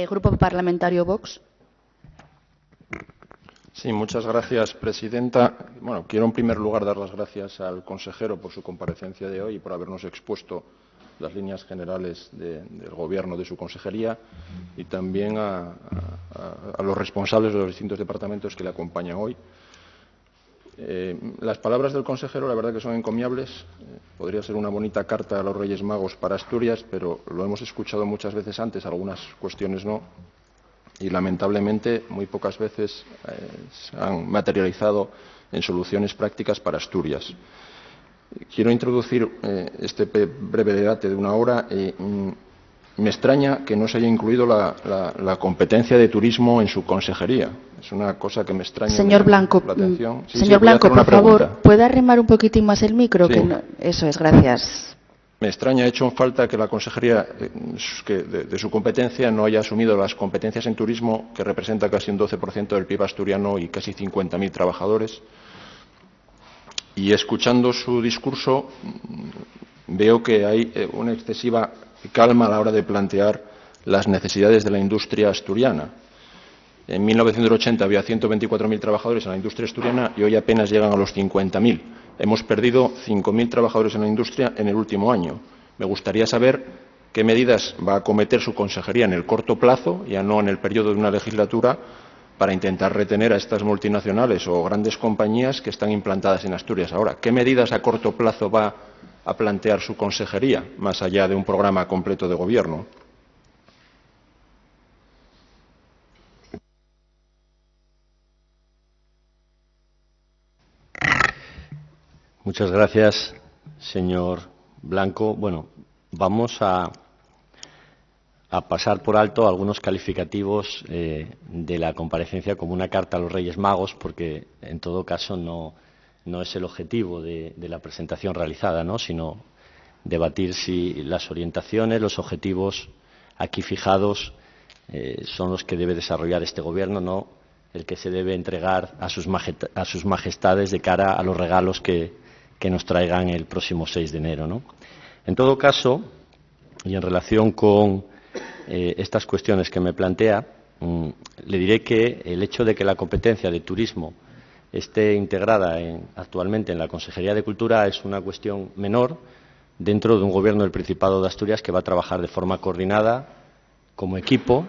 Grupo Parlamentario Vox. Sí, muchas gracias, presidenta. Bueno, quiero en primer lugar dar las gracias al consejero por su comparecencia de hoy y por habernos expuesto las líneas generales del Gobierno, de su consejería, y también a los responsables de los distintos departamentos que le acompañan hoy. Las palabras del consejero, la verdad que son encomiables. Podría ser una bonita carta a los Reyes Magos para Asturias, pero lo hemos escuchado muchas veces antes, algunas cuestiones no, y lamentablemente muy pocas veces se han materializado en soluciones prácticas para Asturias. Quiero introducir este breve debate de una hora. Me extraña que no se haya incluido la competencia de turismo en su consejería. Es una cosa que me extraña. Señor Blanco, la atención. Señor Blanco, por favor, ¿puede arrimar un poquitín más el micro? Sí. Que no, eso es, gracias. Me extraña, he hecho en falta que la consejería de su competencia no haya asumido las competencias en turismo, que representa casi un 12% del PIB asturiano y casi 50.000 trabajadores. Y escuchando su discurso veo que hay una excesiva calma a la hora de plantear las necesidades de la industria asturiana. En 1980 había 124.000 trabajadores en la industria asturiana y hoy apenas llegan a los 50.000. Hemos perdido 5.000 trabajadores en la industria en el último año. Me gustaría saber qué medidas va a acometer su consejería en el corto plazo, ya no en el periodo de una legislatura, para intentar retener a estas multinacionales o grandes compañías que están implantadas en Asturias ahora. ¿Qué medidas a corto plazo va a plantear su consejería, más allá de un programa completo de gobierno? Muchas gracias, señor Blanco. Bueno, vamos a pasar por alto algunos calificativos de la comparecencia como una carta a los Reyes Magos, porque en todo caso no es el objetivo de la presentación realizada, ¿no?, sino debatir si las orientaciones, los objetivos aquí fijados son los que debe desarrollar este Gobierno, no el que se debe entregar a sus majestades de cara a los regalos que nos traigan el próximo 6 de enero, ¿no? En todo caso, y en relación con estas cuestiones que me plantea, le diré que el hecho de que la competencia de turismo esté integrada actualmente en la Consejería de Cultura es una cuestión menor dentro de un Gobierno del Principado de Asturias que va a trabajar de forma coordinada, como equipo,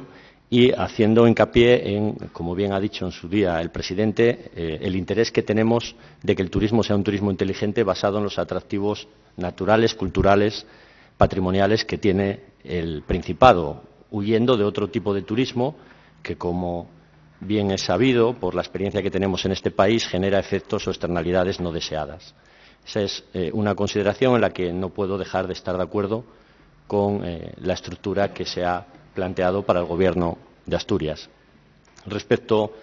y haciendo hincapié en, como bien ha dicho en su día el presidente, el interés que tenemos de que el turismo sea un turismo inteligente basado en los atractivos naturales, culturales, patrimoniales que tiene el Principado, huyendo de otro tipo de turismo que, como bien es sabido por la experiencia que tenemos en este país, genera efectos o externalidades no deseadas. Esa es una consideración en la que no puedo dejar de estar de acuerdo con la estructura que se ha planteado para el Gobierno de Asturias. Respecto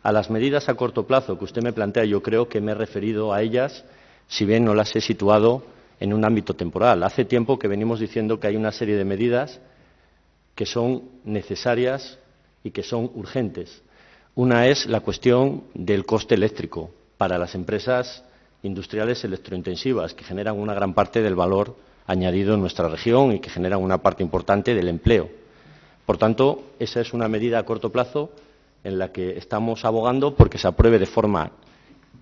a las medidas a corto plazo que usted me plantea, yo creo que me he referido a ellas, si bien no las he situado en un ámbito temporal. Hace tiempo que venimos diciendo que hay una serie de medidas que son necesarias y que son urgentes. Una es la cuestión del coste eléctrico para las empresas industriales electrointensivas, que generan una gran parte del valor añadido en nuestra región y que generan una parte importante del empleo. Por tanto, esa es una medida a corto plazo en la que estamos abogando porque se apruebe de forma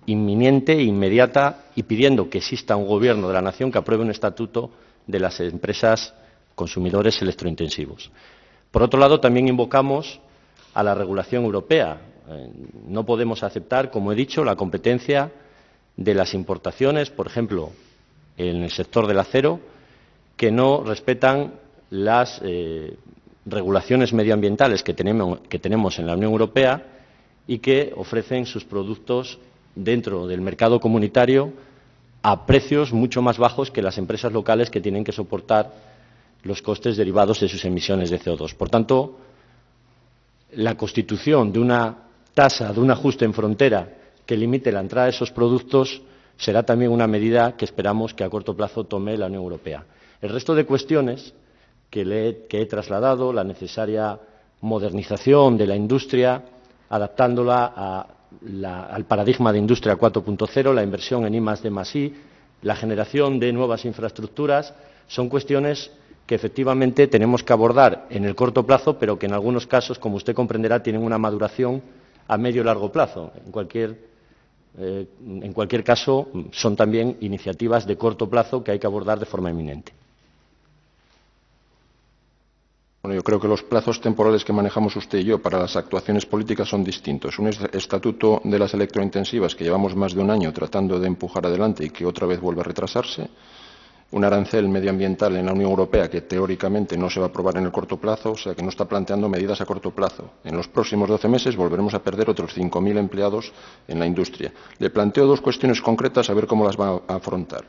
inminente e inmediata y pidiendo que exista un Gobierno de la Nación que apruebe un estatuto de las empresas consumidores electrointensivos. Por otro lado, también invocamos a la regulación europea. No podemos aceptar, como he dicho, la competencia de las importaciones, por ejemplo, en el sector del acero, que no respetan las regulaciones medioambientales que tenemos en la Unión Europea y que ofrecen sus productos dentro del mercado comunitario a precios mucho más bajos que las empresas locales que tienen que soportar los costes derivados de sus emisiones de CO2. Por tanto, la constitución de una tasa, de un ajuste en frontera que limite la entrada de esos productos será también una medida que esperamos que a corto plazo tome la Unión Europea. El resto de cuestiones que he trasladado, la necesaria modernización de la industria, adaptándola al paradigma de Industria 4.0, la inversión en I+D+I, la generación de nuevas infraestructuras, son cuestiones que efectivamente tenemos que abordar en el corto plazo, pero que en algunos casos, como usted comprenderá, tienen una maduración a medio y largo plazo. En cualquier caso, son también iniciativas de corto plazo que hay que abordar de forma inminente. Bueno, yo creo que los plazos temporales que manejamos usted y yo para las actuaciones políticas son distintos. Un estatuto de las electrointensivas que llevamos más de un año tratando de empujar adelante y que otra vez vuelve a retrasarse. Un arancel medioambiental en la Unión Europea que teóricamente no se va a aprobar en el corto plazo, o sea que no está planteando medidas a corto plazo. En los próximos 12 meses volveremos a perder otros 5.000 empleados en la industria. Le planteo dos cuestiones concretas a ver cómo las va a afrontar.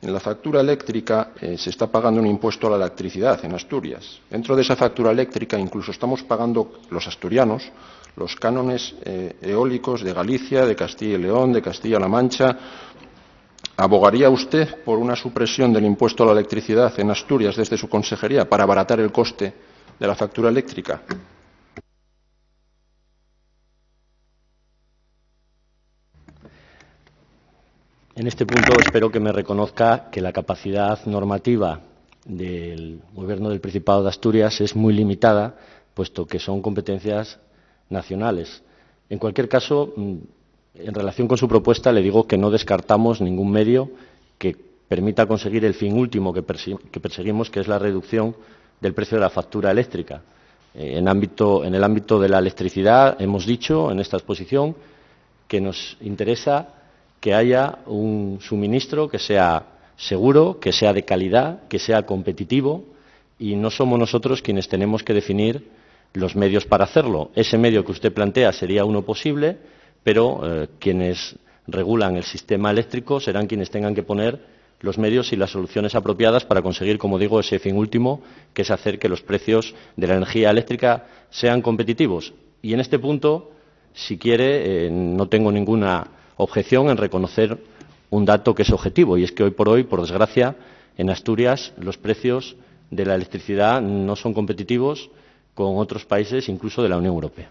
En la factura eléctrica se está pagando un impuesto a la electricidad en Asturias. Dentro de esa factura eléctrica incluso estamos pagando los asturianos los cánones eólicos de Galicia, de Castilla y León, de Castilla-La Mancha. ¿Abogaría usted por una supresión del impuesto a la electricidad en Asturias desde su consejería para abaratar el coste de la factura eléctrica? En este punto espero que me reconozca que la capacidad normativa del Gobierno del Principado de Asturias es muy limitada, puesto que son competencias nacionales. En cualquier caso, en relación con su propuesta, le digo que no descartamos ningún medio que permita conseguir el fin último que perseguimos, que es la reducción del precio de la factura eléctrica. En el ámbito de la electricidad, hemos dicho en esta exposición que nos interesa que haya un suministro que sea seguro, que sea de calidad, que sea competitivo, y no somos nosotros quienes tenemos que definir los medios para hacerlo. Ese medio que usted plantea sería uno posible, pero quienes regulan el sistema eléctrico serán quienes tengan que poner los medios y las soluciones apropiadas para conseguir, como digo, ese fin último, que es hacer que los precios de la energía eléctrica sean competitivos. Y en este punto, si quiere, no tengo ninguna objeción en reconocer un dato que es objetivo, y es que hoy por hoy, por desgracia, en Asturias los precios de la electricidad no son competitivos con otros países, incluso de la Unión Europea.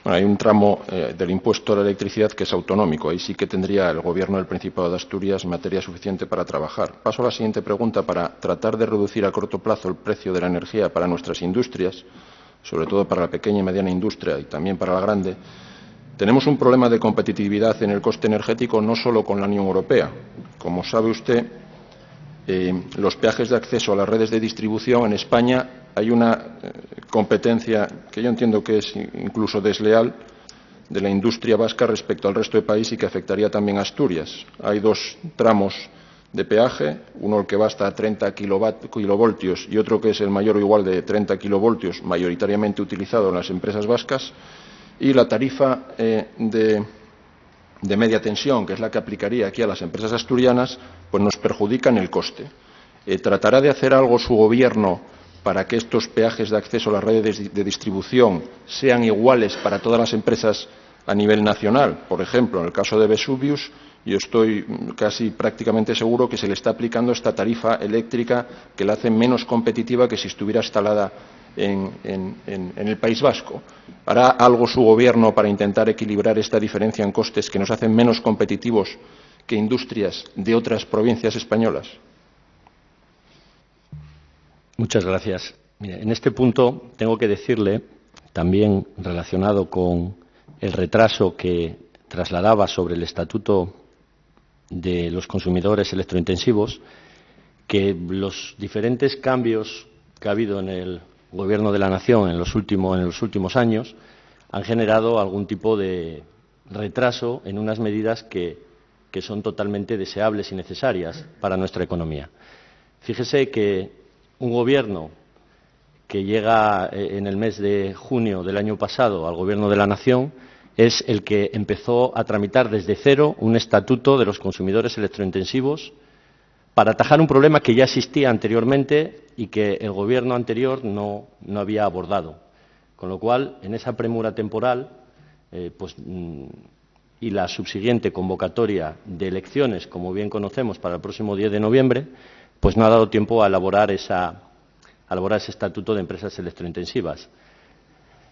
Bueno, hay un tramo del impuesto a la electricidad que es autonómico. Ahí sí que tendría el Gobierno del Principado de Asturias materia suficiente para trabajar. Paso a la siguiente pregunta. Para tratar de reducir a corto plazo el precio de la energía para nuestras industrias, sobre todo para la pequeña y mediana industria y también para la grande, tenemos un problema de competitividad en el coste energético no solo con la Unión Europea. Como sabe usted, los peajes de acceso a las redes de distribución en España hay una competencia que yo entiendo que es incluso desleal de la industria vasca respecto al resto del país y que afectaría también a Asturias. Hay dos tramos de peaje, uno el que va hasta 30 kilovoltios y otro que es el mayor o igual de 30 kilovoltios, mayoritariamente utilizado en las empresas vascas, y la tarifa de media tensión, que es la que aplicaría aquí a las empresas asturianas, pues nos perjudica en el coste. ¿Tratará de hacer algo su Gobierno para que estos peajes de acceso a las redes de distribución sean iguales para todas las empresas a nivel nacional? Por ejemplo, en el caso de Vesuvius, yo estoy casi prácticamente seguro que se le está aplicando esta tarifa eléctrica que la hace menos competitiva que si estuviera instalada en el País Vasco. ¿Hará algo su Gobierno para intentar equilibrar esta diferencia en costes que nos hacen menos competitivos que industrias de otras provincias españolas? Muchas gracias. Mire, en este punto tengo que decirle, también relacionado con el retraso que trasladaba sobre el Estatuto de los Consumidores Electrointensivos, que los diferentes cambios que ha habido en el Gobierno de la Nación en los últimos años han generado algún tipo de retraso en unas medidas que son totalmente deseables y necesarias para nuestra economía. Fíjese que un Gobierno que llega en el mes de junio del año pasado al Gobierno de la Nación es el que empezó a tramitar desde cero un estatuto de los consumidores electrointensivos para atajar un problema que ya existía anteriormente y que el Gobierno anterior no había abordado. Con lo cual, en esa premura temporal y la subsiguiente convocatoria de elecciones, como bien conocemos, para el próximo 10 de noviembre, pues no ha dado tiempo a elaborar ese estatuto de empresas electrointensivas.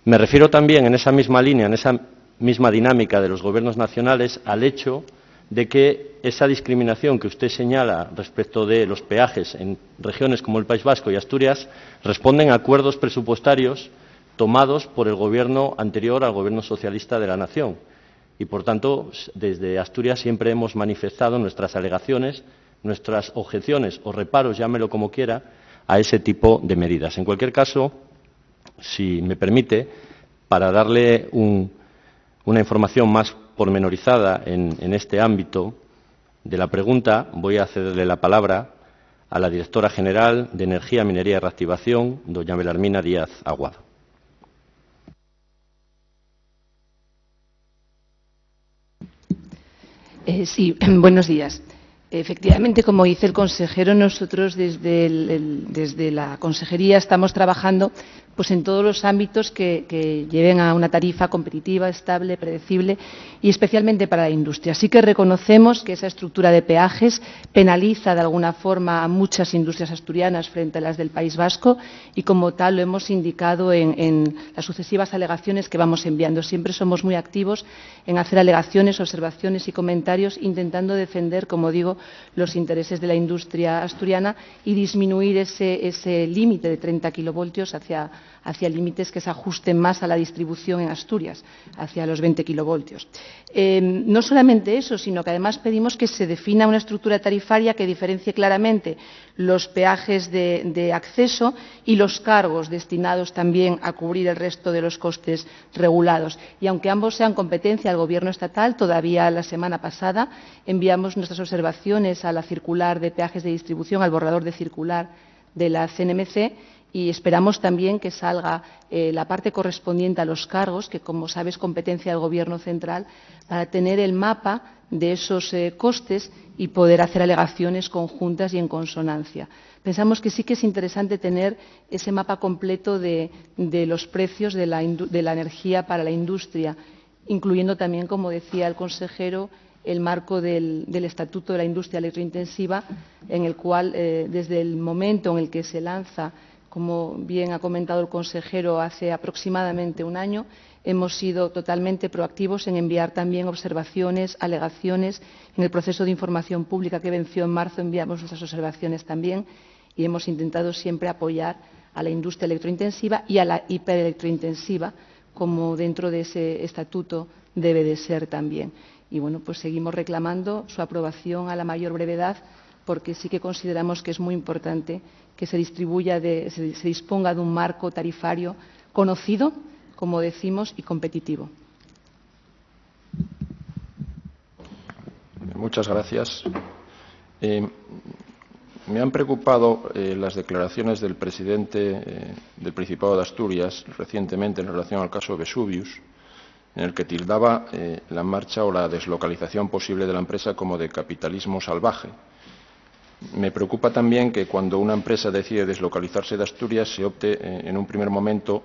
Me refiero también, en esa misma línea, en esa misma dinámica de los Gobiernos nacionales, al hecho de que esa discriminación que usted señala respecto de los peajes en regiones como el País Vasco y Asturias responden a acuerdos presupuestarios tomados por el Gobierno anterior al Gobierno socialista de la nación. Y, por tanto, desde Asturias siempre hemos manifestado nuestras alegaciones, nuestras objeciones o reparos, llámelo como quiera, a ese tipo de medidas. En cualquier caso, si me permite, para darle una información más pormenorizada en este ámbito de la pregunta, voy a cederle la palabra a la directora general de Energía, Minería y Reactivación, doña Belarmina Díaz Aguado. Sí, buenos días. Efectivamente, como dice el consejero, nosotros desde la consejería estamos trabajando pues en todos los ámbitos que lleven a una tarifa competitiva, estable, predecible y especialmente para la industria. Sí que reconocemos que esa estructura de peajes penaliza de alguna forma a muchas industrias asturianas frente a las del País Vasco y como tal lo hemos indicado en las sucesivas alegaciones que vamos enviando. Siempre somos muy activos en hacer alegaciones, observaciones y comentarios intentando defender, como digo, los intereses de la industria asturiana y disminuir ese límite de 30 kilovoltios hacia límites que se ajusten más a la distribución en Asturias, hacia los 20 kilovoltios. No solamente eso, sino que además pedimos que se defina una estructura tarifaria que diferencie claramente los peajes de acceso y los cargos destinados también a cubrir el resto de los costes regulados. Y aunque ambos sean competencia del Gobierno estatal, todavía la semana pasada enviamos nuestras observaciones a la circular de peajes de distribución, al borrador de circular de la CNMC, y esperamos también que salga la parte correspondiente a los cargos, que como sabe es competencia del Gobierno central, para tener el mapa de esos costes y poder hacer alegaciones conjuntas y en consonancia. Pensamos que sí que es interesante tener ese mapa completo de los precios de la energía para la industria, incluyendo también, como decía el consejero, el marco del Estatuto de la Industria Electrointensiva, en el cual, desde el momento en el que se lanza, como bien ha comentado el consejero, hace aproximadamente un año, hemos sido totalmente proactivos en enviar también observaciones, alegaciones. En el proceso de información pública que venció en marzo enviamos nuestras observaciones también y hemos intentado siempre apoyar a la industria electrointensiva y a la hiperelectrointensiva, como dentro de ese estatuto debe de ser también. Y bueno, pues seguimos reclamando su aprobación a la mayor brevedad, porque sí que consideramos que es muy importante que se disponga de un marco tarifario conocido, como decimos, y competitivo. Muchas gracias. Me han preocupado las declaraciones del presidente del Principado de Asturias recientemente en relación al caso Vesuvius, en el que tildaba la marcha o la deslocalización posible de la empresa como de capitalismo salvaje. Me preocupa también que cuando una empresa decide deslocalizarse de Asturias se opte en un primer momento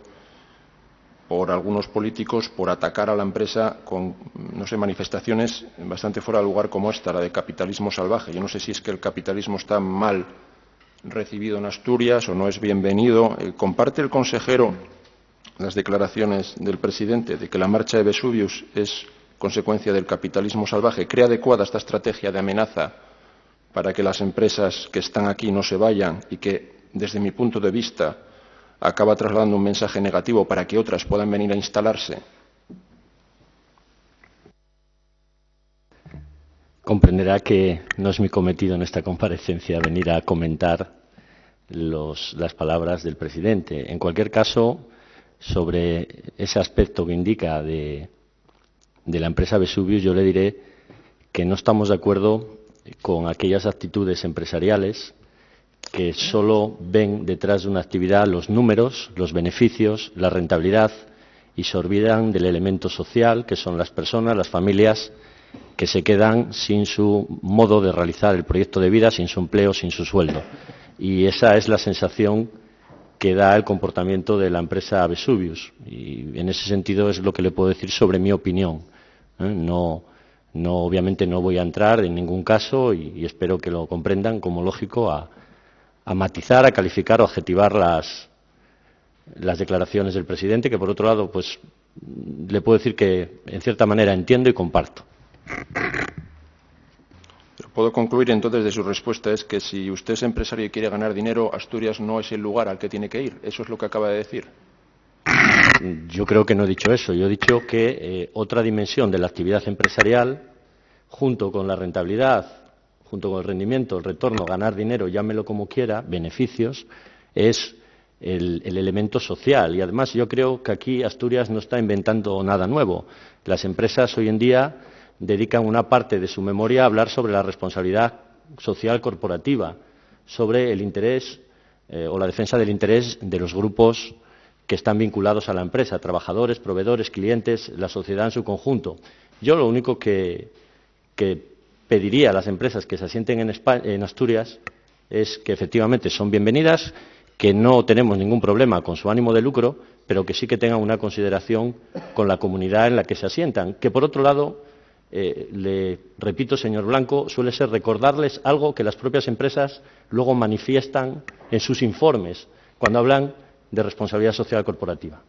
por algunos políticos por atacar a la empresa con, no sé, manifestaciones bastante fuera de lugar como esta, la de capitalismo salvaje. Yo no sé si es que el capitalismo está mal recibido en Asturias o no es bienvenido. ¿Comparte el consejero las declaraciones del presidente de que la marcha de Vesuvius es consecuencia del capitalismo salvaje? ¿Cree adecuada esta estrategia de amenaza para que las empresas que están aquí no se vayan y que, desde mi punto de vista, acaba trasladando un mensaje negativo para que otras puedan venir a instalarse? Comprenderá que no es mi cometido en esta comparecencia venir a comentar las palabras del presidente. En cualquier caso, sobre ese aspecto que indica de la empresa Vesuvius, yo le diré que no estamos de acuerdo con aquellas actitudes empresariales que solo ven detrás de una actividad los números, los beneficios, la rentabilidad y se olvidan del elemento social, que son las personas, las familias, que se quedan sin su modo de realizar el proyecto de vida, sin su empleo, sin su sueldo. Y esa es la sensación que da el comportamiento de la empresa Vesuvius. Y en ese sentido es lo que le puedo decir sobre mi opinión. Obviamente no voy a entrar en ningún caso y espero que lo comprendan como lógico a matizar, a calificar o adjetivar las declaraciones del presidente, que por otro lado pues le puedo decir que en cierta manera entiendo y comparto. Puedo concluir entonces de su respuesta es que si usted es empresario y quiere ganar dinero, Asturias no es el lugar al que tiene que ir. ¿Eso es lo que acaba de decir? Yo creo que no he dicho eso. Yo he dicho que otra dimensión de la actividad empresarial, junto con la rentabilidad, junto con el rendimiento, el retorno, ganar dinero, llámelo como quiera, beneficios, es el elemento social. Y además yo creo que aquí Asturias no está inventando nada nuevo. Las empresas hoy en día dedican una parte de su memoria a hablar sobre la responsabilidad social corporativa, sobre el interés o la defensa del interés de los grupos que están vinculados a la empresa, trabajadores, proveedores, clientes, la sociedad en su conjunto. Yo lo único que pediría a las empresas que se asienten en Asturias es que efectivamente son bienvenidas, que no tenemos ningún problema con su ánimo de lucro, pero que sí que tengan una consideración con la comunidad en la que se asientan, que por otro lado, le repito, señor Blanco, suele ser recordarles algo que las propias empresas luego manifiestan en sus informes cuando hablan de responsabilidad social corporativa.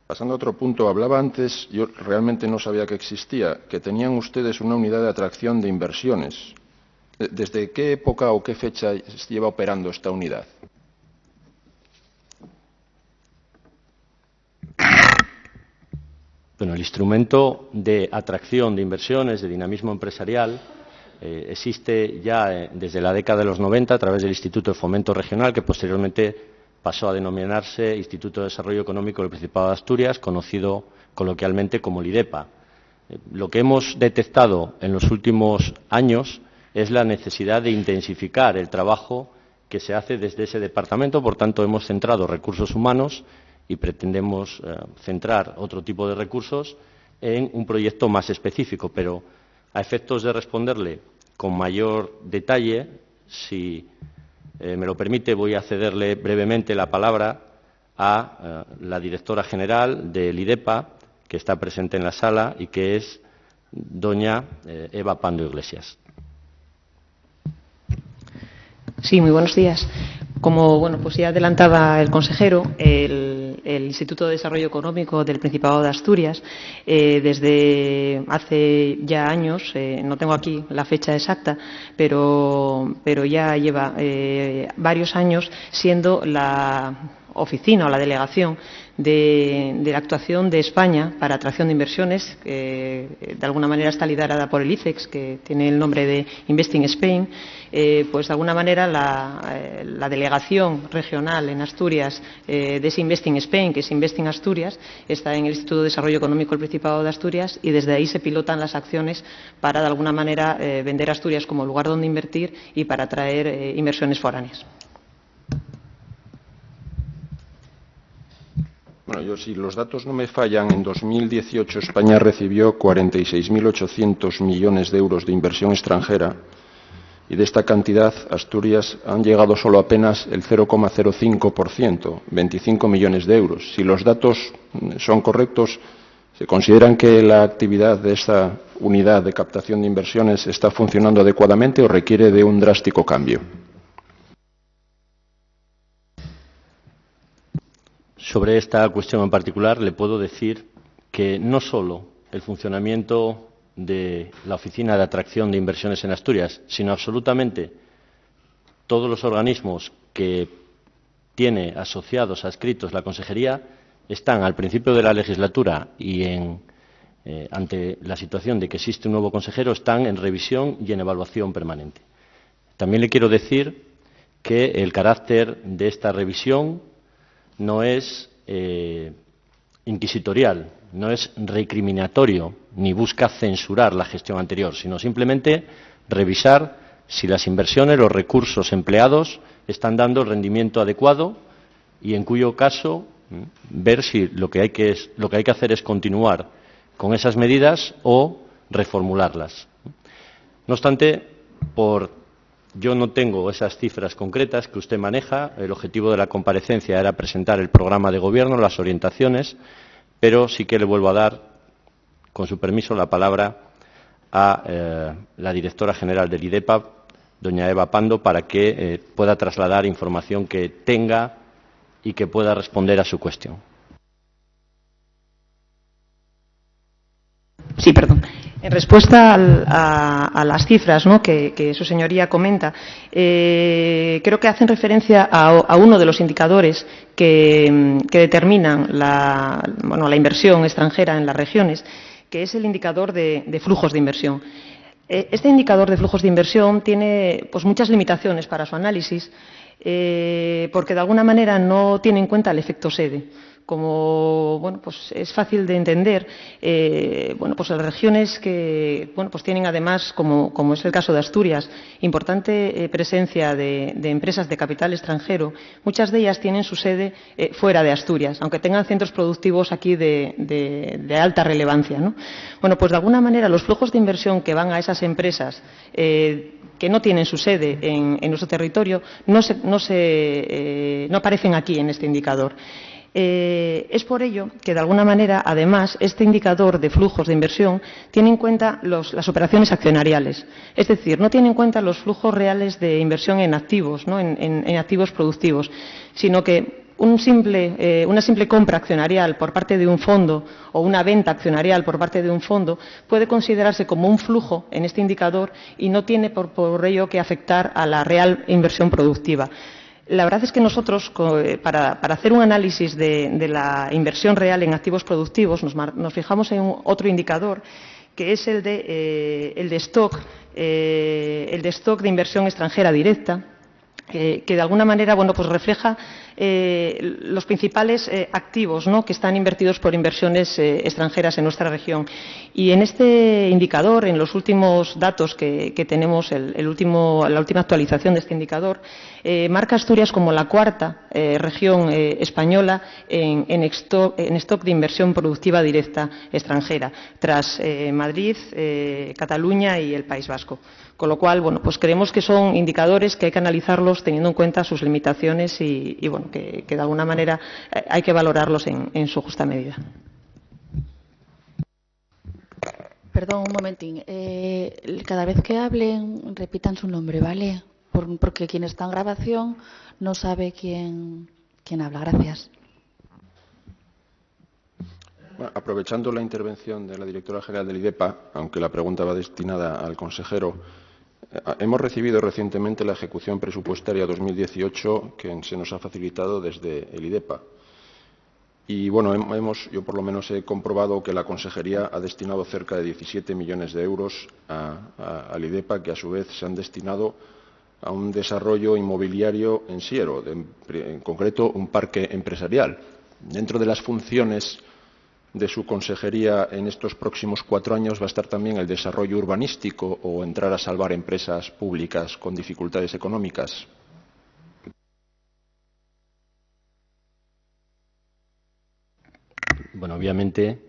Pasando a otro punto, hablaba antes, yo realmente no sabía que existía, que tenían ustedes una unidad de atracción de inversiones. ¿Desde qué época o qué fecha lleva operando esta unidad? Bueno, el instrumento de atracción de inversiones, de dinamismo empresarial, existe ya desde la década de los 90 a través del Instituto de Fomento Regional, que posteriormente pasó a denominarse Instituto de Desarrollo Económico del Principado de Asturias, conocido coloquialmente como el IDEPA. Lo que hemos detectado en los últimos años es la necesidad de intensificar el trabajo que se hace desde ese departamento. Por tanto, hemos centrado recursos humanos y pretendemos centrar otro tipo de recursos en un proyecto más específico. Pero a efectos de responderle con mayor detalle, si me lo permite, voy a cederle brevemente la palabra a la directora general del IDEPA, que está presente en la sala y que es doña Eva Pando Iglesias. Sí, muy buenos días. Como pues ya adelantaba el consejero, el Instituto de Desarrollo Económico del Principado de Asturias, desde hace ya años, no tengo aquí la fecha exacta, pero ya lleva varios años siendo la oficina o la delegación de la actuación de España para atracción de inversiones, que de alguna manera está liderada por el ICEX, que tiene el nombre de Investing Spain. Pues de alguna manera la delegación regional en Asturias de ese Investing Spain, que es Investing Asturias, está en el Instituto de Desarrollo Económico del Principado de Asturias y desde ahí se pilotan las acciones para de alguna manera vender Asturias como lugar donde invertir y para atraer inversiones foráneas. Bueno, yo, si los datos no me fallan, en 2018 España recibió 46.800 millones de euros de inversión extranjera y de esta cantidad Asturias han llegado solo apenas el 0,05%, 25 millones de euros. Si los datos son correctos, ¿se consideran que la actividad de esta unidad de captación de inversiones está funcionando adecuadamente o requiere de un drástico cambio? Sobre esta cuestión en particular le puedo decir que no solo el funcionamiento de la Oficina de Atracción de Inversiones en Asturias, sino absolutamente todos los organismos que tiene asociados, adscritos la Consejería, están al principio de la legislatura y ante la situación de que existe un nuevo consejero, están en revisión y en evaluación permanente. También le quiero decir que el carácter de esta revisión no es inquisitorial, no es recriminatorio, ni busca censurar la gestión anterior, sino simplemente revisar si las inversiones, los recursos empleados están dando el rendimiento adecuado y, en cuyo caso, ver si lo que hay que hacer es continuar con esas medidas o reformularlas. No obstante, yo no tengo esas cifras concretas que usted maneja. El objetivo de la comparecencia era presentar el programa de gobierno, las orientaciones, pero sí que le vuelvo a dar, con su permiso, la palabra a la directora general del IDEPA, doña Eva Pando, para que pueda trasladar información que tenga y que pueda responder a su cuestión. Sí, perdón. En respuesta a las cifras, ¿no?, que su señoría comenta, creo que hacen referencia a uno de los indicadores que determinan la inversión extranjera en las regiones, que es el indicador de flujos de inversión. Este indicador de flujos de inversión tiene pues muchas limitaciones para su análisis, porque de alguna manera no tiene en cuenta el efecto sede. Como pues es fácil de entender, pues las regiones que pues tienen además, como es el caso de Asturias, importante presencia de empresas de capital extranjero, muchas de ellas tienen su sede fuera de Asturias, aunque tengan centros productivos aquí de alta relevancia, ¿no? Bueno, pues de alguna manera los flujos de inversión que van a esas empresas que no tienen su sede en nuestro territorio no aparecen aquí en este indicador. Es por ello que, de alguna manera, además, este indicador de flujos de inversión tiene en cuenta las operaciones accionariales. Es decir, no tiene en cuenta los flujos reales de inversión en activos, ¿no?, en activos productivos, sino que una simple compra accionarial por parte de un fondo o una venta accionarial por parte de un fondo puede considerarse como un flujo en este indicador y no tiene por ello que afectar a la real inversión productiva. La verdad es que nosotros, para hacer un análisis de la inversión real en activos productivos, nos fijamos en otro indicador, que es el de stock de inversión extranjera directa, que de alguna manera pues refleja los principales activos, ¿no?, que están invertidos por inversiones extranjeras en nuestra región. Y en este indicador, en los últimos datos que tenemos, la última actualización de este indicador, marca Asturias como la cuarta región española en stock de inversión productiva directa extranjera, tras Madrid, Cataluña y el País Vasco. Con lo cual, pues creemos que son indicadores que hay que analizarlos teniendo en cuenta sus limitaciones y que de alguna manera hay que valorarlos en su justa medida. Perdón, un momentín. Cada vez que hablen, repitan su nombre, ¿vale? Porque quien está en grabación no sabe quién habla. Gracias. Bueno, aprovechando la intervención de la directora general del IDEPA, aunque la pregunta va destinada al consejero, hemos recibido recientemente la ejecución presupuestaria 2018 que se nos ha facilitado desde el IDEPA. Y bueno, yo por lo menos he comprobado que la consejería ha destinado cerca de 17 millones de euros al IDEPA, que a su vez se han destinado a un desarrollo inmobiliario en Siero, en concreto un parque empresarial. Dentro de las funciones de su consejería en estos próximos 4 años va a estar también el desarrollo urbanístico o entrar a salvar empresas públicas con dificultades económicas. Bueno, obviamente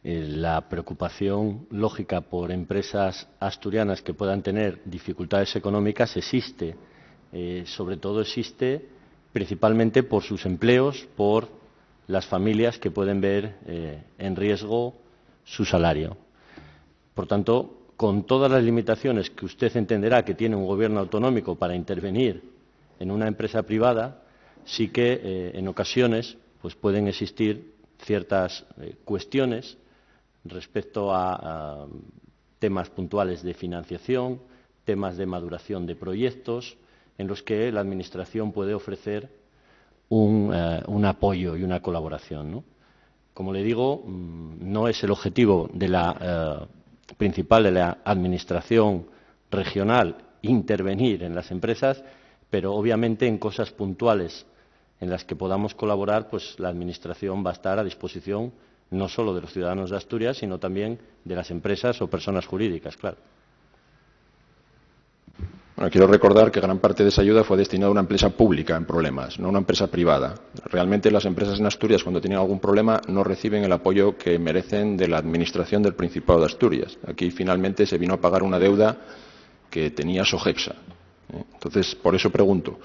la preocupación lógica por empresas asturianas que puedan tener dificultades económicas existe. Sobre todo existe principalmente por sus empleos, por las familias que pueden ver en riesgo su salario. Por tanto, con todas las limitaciones que usted entenderá que tiene un gobierno autonómico para intervenir en una empresa privada, sí que en ocasiones pues pueden existir ciertas cuestiones respecto a temas puntuales de financiación, temas de maduración de proyectos, en los que la Administración puede ofrecer un apoyo y una colaboración, ¿no? Como le digo, no es el objetivo principal de la Administración regional intervenir en las empresas, pero obviamente en cosas puntuales en las que podamos colaborar, pues la Administración va a estar a disposición no solo de los ciudadanos de Asturias, sino también de las empresas o personas jurídicas, claro. Bueno, quiero recordar que gran parte de esa ayuda fue destinada a una empresa pública en problemas, no a una empresa privada. Realmente las empresas en Asturias, cuando tienen algún problema, no reciben el apoyo que merecen de la Administración del Principado de Asturias. Aquí finalmente se vino a pagar una deuda que tenía Sogepsa. Entonces, por eso pregunto,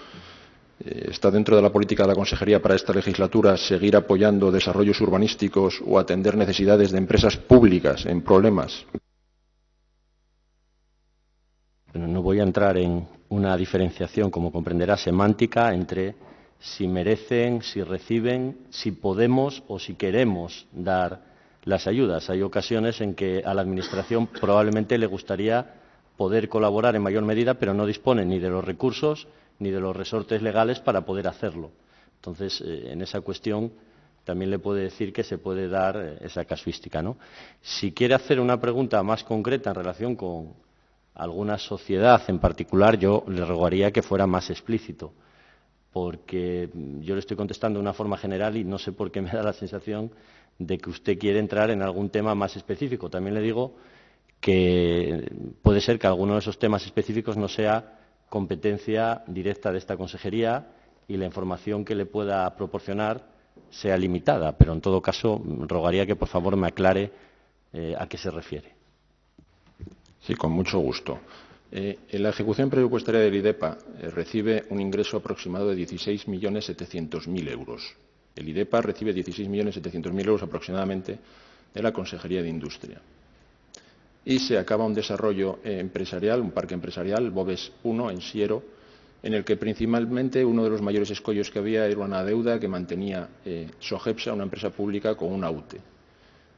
¿está dentro de la política de la Consejería para esta legislatura seguir apoyando desarrollos urbanísticos o atender necesidades de empresas públicas en problemas? Bueno, no voy a entrar en una diferenciación, como comprenderá, semántica entre si merecen, si reciben, si podemos o si queremos dar las ayudas. Hay ocasiones en que a la Administración probablemente le gustaría poder colaborar en mayor medida, pero no dispone ni de los recursos ni de los resortes legales para poder hacerlo. Entonces, en esa cuestión también le puedo decir que se puede dar esa casuística, ¿no? Si quiere hacer una pregunta más concreta en relación con alguna sociedad en particular, yo le rogaría que fuera más explícito, porque yo le estoy contestando de una forma general y no sé por qué me da la sensación de que usted quiere entrar en algún tema más específico. También le digo que puede ser que alguno de esos temas específicos no sea competencia directa de esta consejería y la información que le pueda proporcionar sea limitada, pero en todo caso rogaría que por favor me aclare a qué se refiere. Sí, con mucho gusto. En la ejecución presupuestaria del IDEPA recibe un ingreso aproximado de 16.700.000 euros. El IDEPA recibe 16.700.000 euros aproximadamente de la Consejería de Industria. Y se acaba un desarrollo empresarial, un parque empresarial, Boves 1, en Siero, en el que principalmente uno de los mayores escollos que había era una deuda que mantenía Sogepsa, una empresa pública, con una UTE.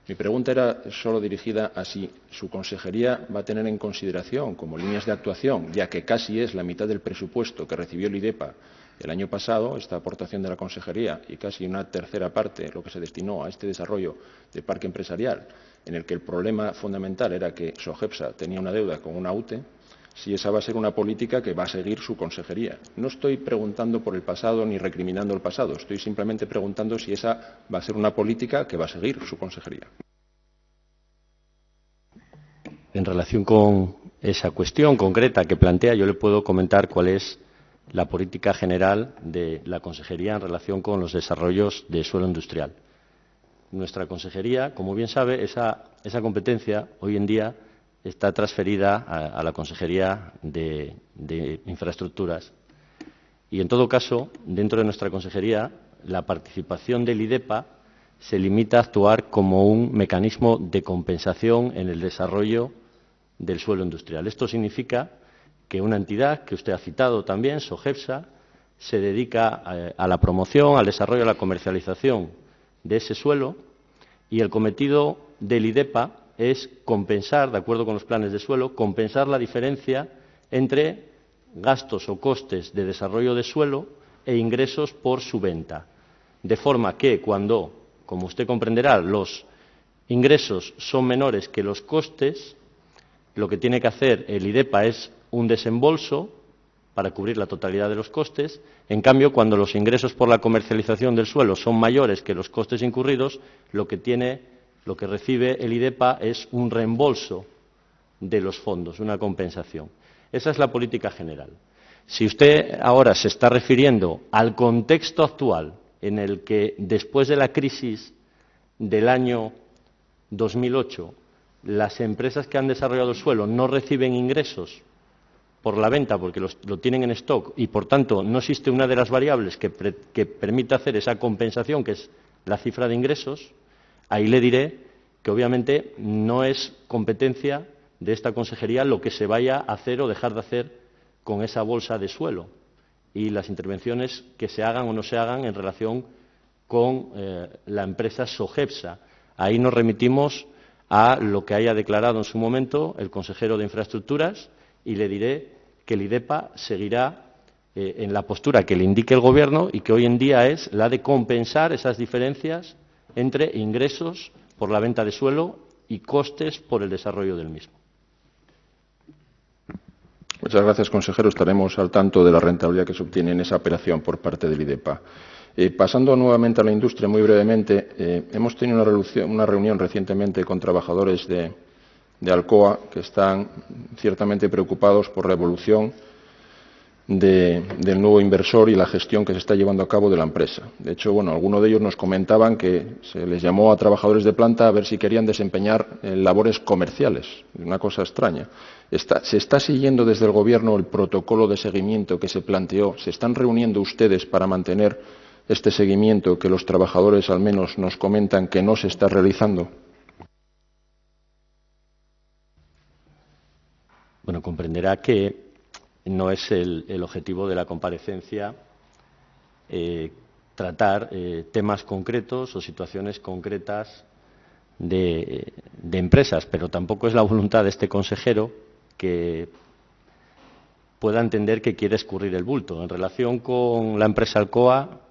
Mi pregunta era solo dirigida a si su consejería va a tener en consideración como líneas de actuación, ya que casi es la mitad del presupuesto que recibió el IDEPA el año pasado, esta aportación de la consejería, y casi una tercera parte lo que se destinó a este desarrollo de parque empresarial, en el que el problema fundamental era que Sogepsa tenía una deuda con una UTE, si esa va a ser una política que va a seguir su consejería. No estoy preguntando por el pasado ni recriminando el pasado, estoy simplemente preguntando si esa va a ser una política que va a seguir su consejería. En relación con esa cuestión concreta que plantea, yo le puedo comentar cuál es la política general de la consejería en relación con los desarrollos de suelo industrial. Nuestra consejería, como bien sabe, esa competencia hoy en día está transferida a la Consejería de Infraestructuras. Y, en todo caso, dentro de nuestra consejería, la participación del IDEPA se limita a actuar como un mecanismo de compensación en el desarrollo del suelo industrial. Esto significa que una entidad que usted ha citado también, Sogepsa, se dedica a la promoción, al desarrollo, a la comercialización de ese suelo, y el cometido del IDEPA es compensar, de acuerdo con los planes de suelo, compensar la diferencia entre gastos o costes de desarrollo de suelo e ingresos por su venta. De forma que cuando, como usted comprenderá, los ingresos son menores que los costes, lo que tiene que hacer el IDEPA es un desembolso para cubrir la totalidad de los costes. En cambio, cuando los ingresos por la comercialización del suelo son mayores que los costes incurridos, lo que recibe el IDEPA es un reembolso de los fondos, una compensación. Esa es la política general. Si usted ahora se está refiriendo al contexto actual en el que, después de la crisis del año 2008, las empresas que han desarrollado el suelo no reciben ingresos por la venta porque lo tienen en stock y, por tanto, no existe una de las variables que permita hacer esa compensación, que es la cifra de ingresos, ahí le diré que, obviamente, no es competencia de esta consejería lo que se vaya a hacer o dejar de hacer con esa bolsa de suelo y las intervenciones que se hagan o no se hagan en relación con la empresa Sogepsa. Ahí nos remitimos a lo que haya declarado en su momento el consejero de Infraestructuras y le diré que el IDEPA seguirá en la postura que le indique el Gobierno y que hoy en día es la de compensar esas diferencias entre ingresos por la venta de suelo y costes por el desarrollo del mismo. Muchas gracias, consejero. Estaremos al tanto de la rentabilidad que se obtiene en esa operación por parte del IDEPA. Pasando nuevamente a la industria, muy brevemente, hemos tenido una reunión recientemente con trabajadores de Alcoa que están ciertamente preocupados por la evolución del nuevo inversor y la gestión que se está llevando a cabo de la empresa. De hecho, algunos de ellos nos comentaban que se les llamó a trabajadores de planta a ver si querían desempeñar labores comerciales. Una cosa extraña. ¿Se está siguiendo desde el Gobierno el protocolo de seguimiento que se planteó? ¿Se están reuniendo ustedes para mantener este seguimiento que los trabajadores al menos nos comentan que no se está realizando? Bueno, comprenderá que no es el objetivo de la comparecencia tratar temas concretos o situaciones concretas de empresas, pero tampoco es la voluntad de este consejero que pueda entender que quiere escurrir el bulto. En relación con la empresa Alcoa,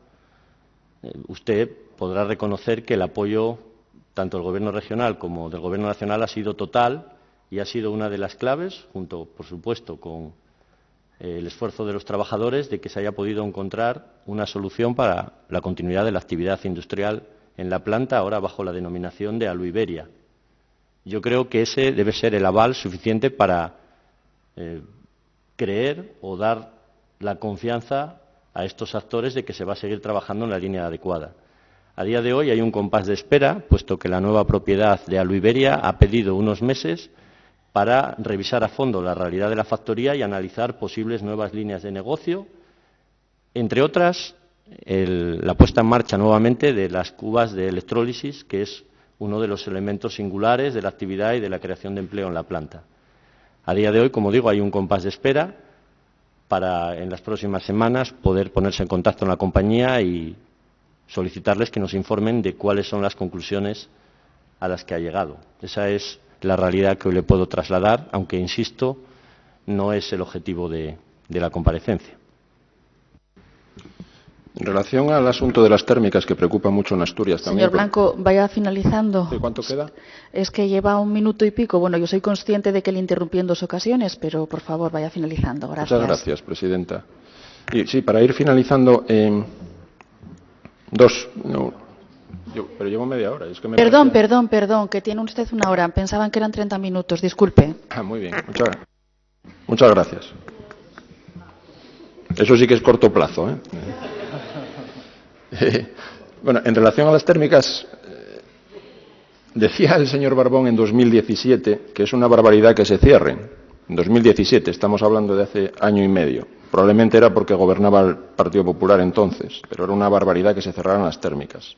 usted podrá reconocer que el apoyo tanto del Gobierno regional como del Gobierno nacional ha sido total y ha sido una de las claves, junto, por supuesto, con el esfuerzo de los trabajadores, de que se haya podido encontrar una solución para la continuidad de la actividad industrial en la planta, ahora bajo la denominación de Aluiberia. Yo creo que ese debe ser el aval suficiente para creer o dar la confianza a estos actores de que se va a seguir trabajando en la línea adecuada. A día de hoy hay un compás de espera, puesto que la nueva propiedad de Aluiberia ha pedido unos meses para revisar a fondo la realidad de la factoría y analizar posibles nuevas líneas de negocio, entre otras la puesta en marcha nuevamente de las cubas de electrólisis, que es uno de los elementos singulares de la actividad y de la creación de empleo en la planta. A día de hoy, como digo, hay un compás de espera para en las próximas semanas poder ponerse en contacto con la compañía y solicitarles que nos informen de cuáles son las conclusiones a las que ha llegado. Esa es la realidad que hoy le puedo trasladar, aunque, insisto, no es el objetivo de la comparecencia. En relación al asunto de las térmicas, que preocupa mucho en Asturias también. Señor Blanco, vaya finalizando. ¿Y cuánto queda? Es que lleva 1 minuto y pico. Bueno, yo soy consciente de que le interrumpí en 2 ocasiones, pero por favor, vaya finalizando. Gracias. Muchas gracias, presidenta. Y sí, para ir finalizando, pero llevo media hora. Es que Perdón, que tiene usted 1 hora. Pensaban que eran 30 minutos. Disculpe. Muy bien. Muchas gracias. Eso sí que es corto plazo, ¿eh? Bueno, en relación a las térmicas, decía el señor Barbón en 2017 que es una barbaridad que se cierren. En 2017, estamos hablando de hace año y medio. Probablemente era porque gobernaba el Partido Popular entonces, pero era una barbaridad que se cerraran las térmicas.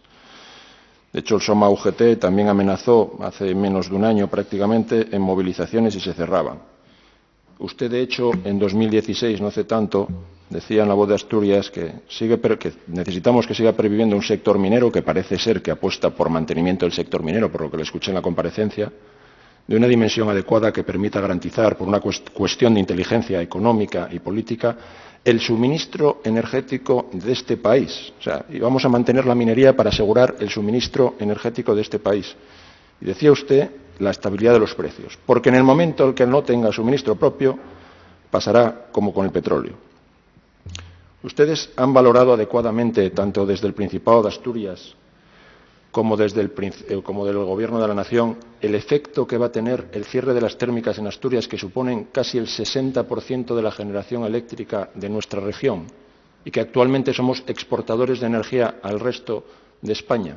De hecho, el SOMA UGT también amenazó hace menos de un año prácticamente en movilizaciones y se cerraban. Usted, de hecho, en 2016, no hace tanto, decía en La Voz de Asturias que necesitamos que siga perviviendo un sector minero que parece ser que apuesta por mantenimiento del sector minero, por lo que le escuché en la comparecencia, de una dimensión adecuada que permita garantizar, por una cuestión de inteligencia económica y política, el suministro energético de este país. O sea, y vamos a mantener la minería para asegurar el suministro energético de este país. Y decía usted la estabilidad de los precios, porque en el momento en que no tenga suministro propio, pasará como con el petróleo. Ustedes han valorado adecuadamente, tanto desde el Principado de Asturias como del Gobierno de la Nación, el efecto que va a tener el cierre de las térmicas en Asturias, que suponen casi el 60% de la generación eléctrica de nuestra región y que actualmente somos exportadores de energía al resto de España.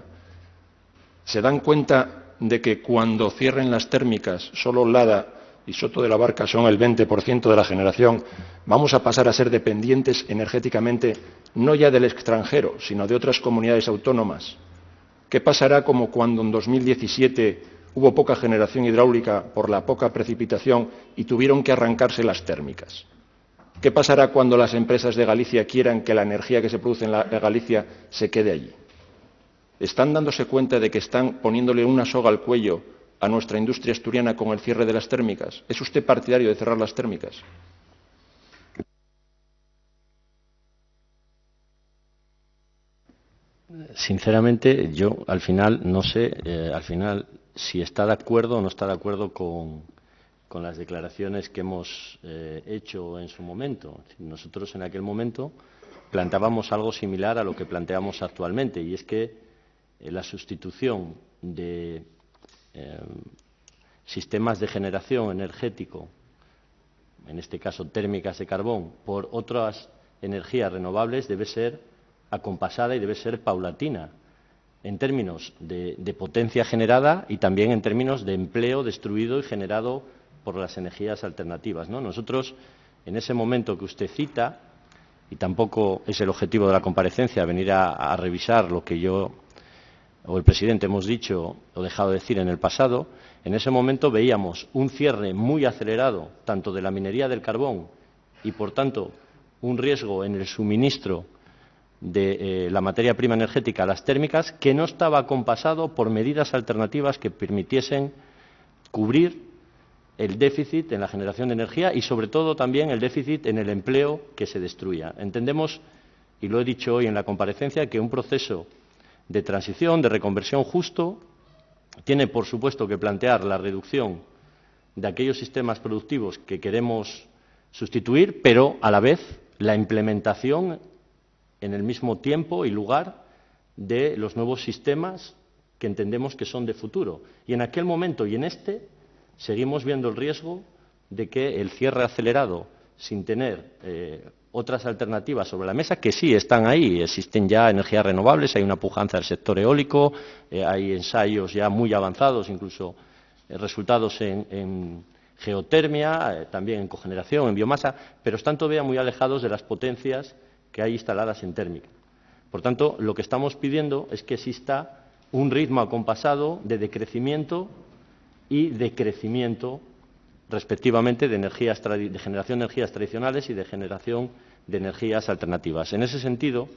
¿Se dan cuenta de que cuando cierren las térmicas, solo Lada y Soto de la Barca son el 20% de la generación, vamos a pasar a ser dependientes energéticamente no ya del extranjero, sino de otras comunidades autónomas? ¿Qué pasará como cuando en 2017 hubo poca generación hidráulica por la poca precipitación y tuvieron que arrancarse las térmicas? ¿Qué pasará cuando las empresas de Galicia quieran que la energía que se produce en Galicia se quede allí? ¿Están dándose cuenta de que están poniéndole una soga al cuello a nuestra industria asturiana con el cierre de las térmicas? ¿Es usted partidario de cerrar las térmicas? Sinceramente, yo al final no sé si está de acuerdo o no está de acuerdo con las declaraciones que hemos hecho en su momento. Nosotros en aquel momento planteábamos algo similar a lo que planteamos actualmente, y es que la sustitución de sistemas de generación energético, en este caso térmicas de carbón, por otras energías renovables debe ser acompasada y debe ser paulatina, en términos de potencia generada y también en términos de empleo destruido y generado por las energías alternativas, ¿no? Nosotros, en ese momento que usted cita, y tampoco es el objetivo de la comparecencia venir a revisar lo que yo o el presidente hemos dicho o dejado de decir en el pasado, en ese momento veíamos un cierre muy acelerado tanto de la minería del carbón y, por tanto, un riesgo en el suministro de la materia prima energética a las térmicas que no estaba acompasado por medidas alternativas que permitiesen cubrir el déficit en la generación de energía y, sobre todo, también el déficit en el empleo que se destruía. Entendemos, y lo he dicho hoy en la comparecencia, que un proceso de transición, de reconversión justo, tiene, por supuesto, que plantear la reducción de aquellos sistemas productivos que queremos sustituir, pero, a la vez, la implementación en el mismo tiempo y lugar de los nuevos sistemas que entendemos que son de futuro. Y en aquel momento y en este seguimos viendo el riesgo de que el cierre acelerado, sin tener otras alternativas sobre la mesa, que sí están ahí, existen ya energías renovables, hay una pujanza del sector eólico, hay ensayos ya muy avanzados, incluso resultados en geotermia, también en cogeneración, en biomasa, pero están todavía muy alejados de las potencias que hay instaladas en térmica. Por tanto, lo que estamos pidiendo es que exista un ritmo acompasado de decrecimiento y de crecimiento, respectivamente, de generación de energías tradicionales y de generación de energías alternativas. En ese sentido,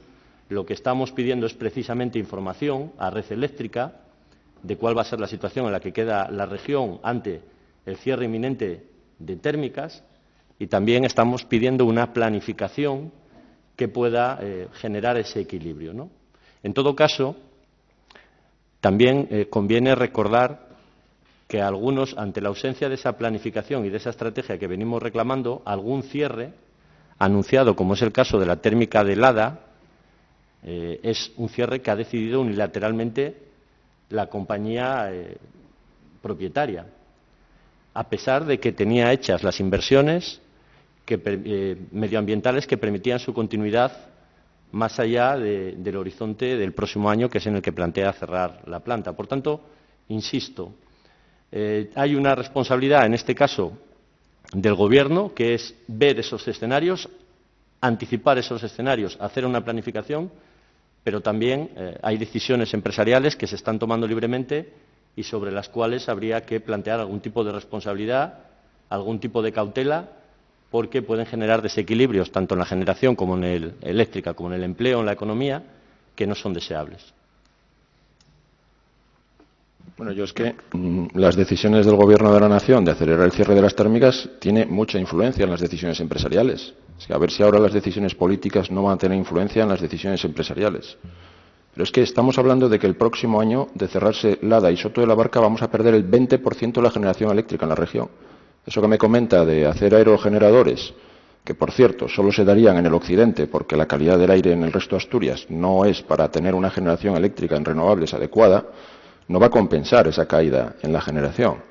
lo que estamos pidiendo es precisamente información a Red Eléctrica de cuál va a ser la situación en la que queda la región ante el cierre inminente de térmicas, y también estamos pidiendo una planificación que pueda generar ese equilibrio, ¿no? En todo caso, también conviene recordar que algunos, ante la ausencia de esa planificación y de esa estrategia que venimos reclamando, algún cierre anunciado, como es el caso de la térmica de Lada, es un cierre que ha decidido unilateralmente la compañía propietaria, a pesar de que tenía hechas las inversiones medioambientales que permitían su continuidad más allá del horizonte del próximo año, que es en el que plantea cerrar la planta. Por tanto, insisto, hay una responsabilidad, en este caso, del Gobierno, que es ver esos escenarios, anticipar esos escenarios, hacer una planificación, pero también hay decisiones empresariales que se están tomando libremente y sobre las cuales habría que plantear algún tipo de responsabilidad, algún tipo de cautela, porque pueden generar desequilibrios tanto en la generación como en el eléctrica, como en el empleo, en la economía, que no son deseables. Bueno, yo es que las decisiones del Gobierno de la Nación de acelerar el cierre de las térmicas tiene mucha influencia en las decisiones empresariales. Es que a ver si ahora las decisiones políticas no van a tener influencia en las decisiones empresariales. Pero es que estamos hablando de que el próximo año, de cerrarse Lada y Soto de la Barca, vamos a perder el 20% de la generación eléctrica en la región. Eso que me comenta de hacer aerogeneradores, que por cierto solo se darían en el occidente porque la calidad del aire en el resto de Asturias no es para tener una generación eléctrica en renovables adecuada, no va a compensar esa caída en la generación.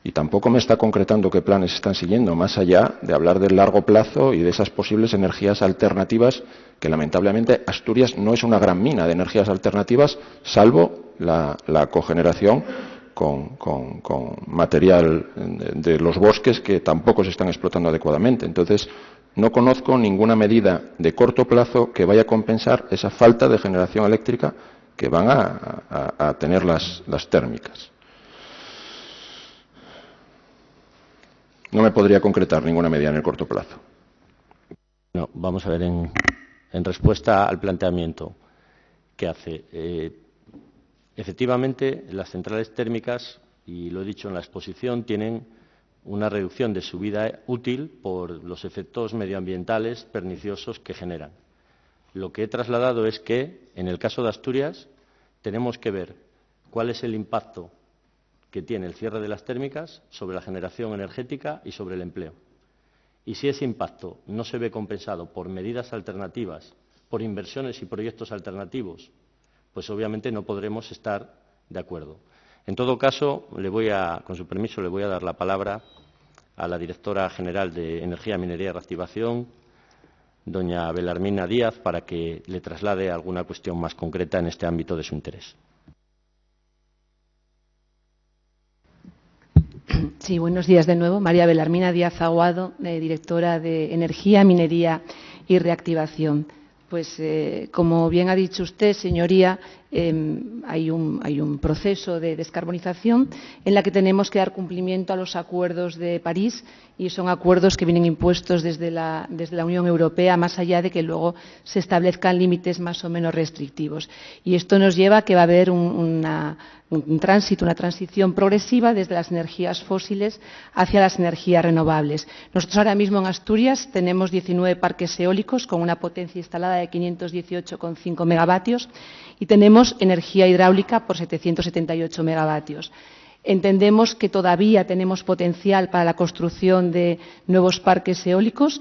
Y tampoco me está concretando qué planes están siguiendo, más allá de hablar del largo plazo y de esas posibles energías alternativas, que lamentablemente Asturias no es una gran mina de energías alternativas, salvo la cogeneración con material de los bosques que tampoco se están explotando adecuadamente. Entonces, no conozco ninguna medida de corto plazo que vaya a compensar esa falta de generación eléctrica que van a tener las térmicas. No me podría concretar ninguna medida en el corto plazo. No, vamos a ver, en respuesta al planteamiento que hace. Efectivamente, las centrales térmicas, y lo he dicho en la exposición, tienen una reducción de su vida útil por los efectos medioambientales perniciosos que generan. Lo que he trasladado es que, en el caso de Asturias, tenemos que ver cuál es el impacto que tiene el cierre de las térmicas sobre la generación energética y sobre el empleo. Y si ese impacto no se ve compensado por medidas alternativas, por inversiones y proyectos alternativos, pues obviamente no podremos estar de acuerdo. En todo caso, con su permiso, le voy a dar la palabra a la directora general de Energía, Minería y Reactivación, doña Belarmina Díaz, para que le traslade alguna cuestión más concreta en este ámbito de su interés. Sí, buenos días de nuevo. María Belarmina Díaz Aguado, directora de Energía, Minería y Reactivación. Pues, como bien ha dicho usted, señoría, hay un proceso de descarbonización en la que tenemos que dar cumplimiento a los acuerdos de París, y son acuerdos que vienen impuestos desde la Unión Europea, más allá de que luego se establezcan límites más o menos restrictivos. Y esto nos lleva a que va a haber una transición progresiva desde las energías fósiles hacia las energías renovables. Nosotros ahora mismo en Asturias tenemos 19 parques eólicos con una potencia instalada de 518,5 megavatios y tenemos energía hidráulica por 778 megavatios. Entendemos que todavía tenemos potencial para la construcción de nuevos parques eólicos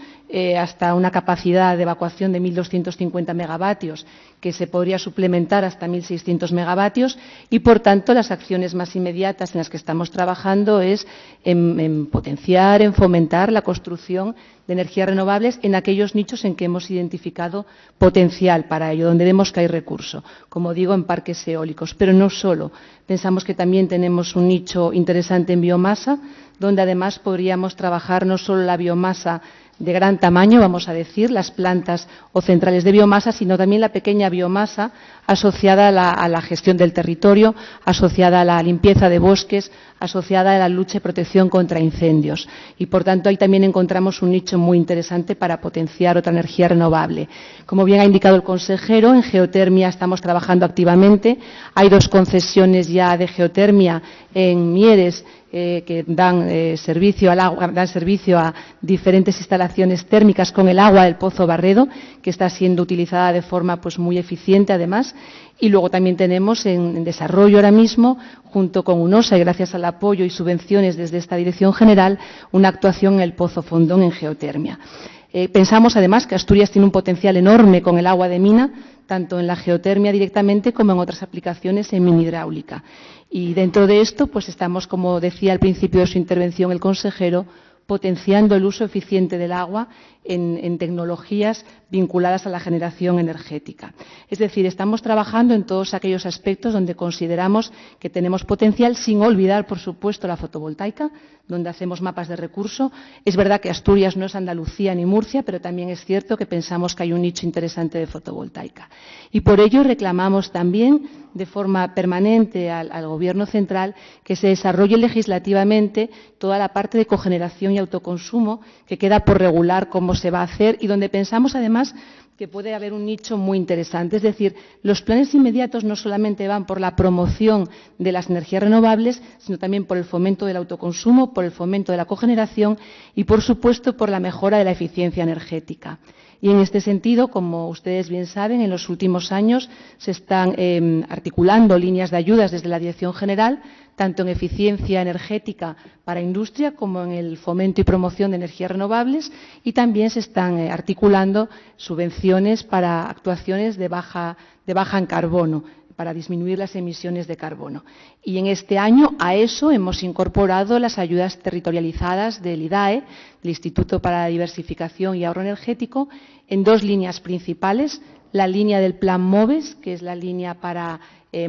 hasta una capacidad de evacuación de 1.250 megavatios, que se podría suplementar hasta 1.600 megavatios y, por tanto, las acciones más inmediatas en las que estamos trabajando es en potenciar, en fomentar la construcción de energías renovables en aquellos nichos en que hemos identificado potencial para ello, donde vemos que hay recurso, como digo, en parques eólicos. Pero no solo. Pensamos que también tenemos un nicho interesante en biomasa, donde además podríamos trabajar no solo la biomasa de gran tamaño, vamos a decir, las plantas o centrales de biomasa, sino también la pequeña biomasa asociada a la gestión del territorio, asociada a la limpieza de bosques, asociada a la lucha y protección contra incendios. Y, por tanto, ahí también encontramos un nicho muy interesante para potenciar otra energía renovable. Como bien ha indicado el consejero, en geotermia estamos trabajando activamente. Hay 2 concesiones ya de geotermia en Mieres que dan servicio al agua, dan servicio a diferentes instalaciones térmicas con el agua del Pozo Barredo, que está siendo utilizada de forma muy eficiente, además. Y luego también tenemos en desarrollo ahora mismo, junto con UNOSA y gracias al apoyo y subvenciones desde esta Dirección General, una actuación en el Pozo Fondón en geotermia. Pensamos, además, que Asturias tiene un potencial enorme con el agua de mina, tanto en la geotermia directamente como en otras aplicaciones en minihidráulica. Y dentro de esto, estamos, como decía al principio de su intervención el consejero, potenciando el uso eficiente del agua en tecnologías vinculadas a la generación energética. Es decir, estamos trabajando en todos aquellos aspectos donde consideramos que tenemos potencial, sin olvidar, por supuesto, la fotovoltaica, donde hacemos mapas de recurso. Es verdad que Asturias no es Andalucía ni Murcia, pero también es cierto que pensamos que hay un nicho interesante de fotovoltaica. Y por ello reclamamos también de forma permanente al Gobierno central que se desarrolle legislativamente toda la parte de cogeneración y autoconsumo, que queda por regular cómo se va a hacer y donde pensamos, además, que puede haber un nicho muy interesante. Es decir, los planes inmediatos no solamente van por la promoción de las energías renovables, sino también por el fomento del autoconsumo, por el fomento de la cogeneración y, por supuesto, por la mejora de la eficiencia energética. Y en este sentido, como ustedes bien saben, en los últimos años se están articulando líneas de ayudas desde la Dirección General, tanto en eficiencia energética para industria como en el fomento y promoción de energías renovables, y también se están articulando subvenciones para actuaciones de baja en carbono, para disminuir las emisiones de carbono. Y en este año a eso hemos incorporado las ayudas territorializadas del IDAE, el Instituto para la Diversificación y Ahorro Energético, en 2 líneas principales: la línea del Plan MOVES, que es la línea para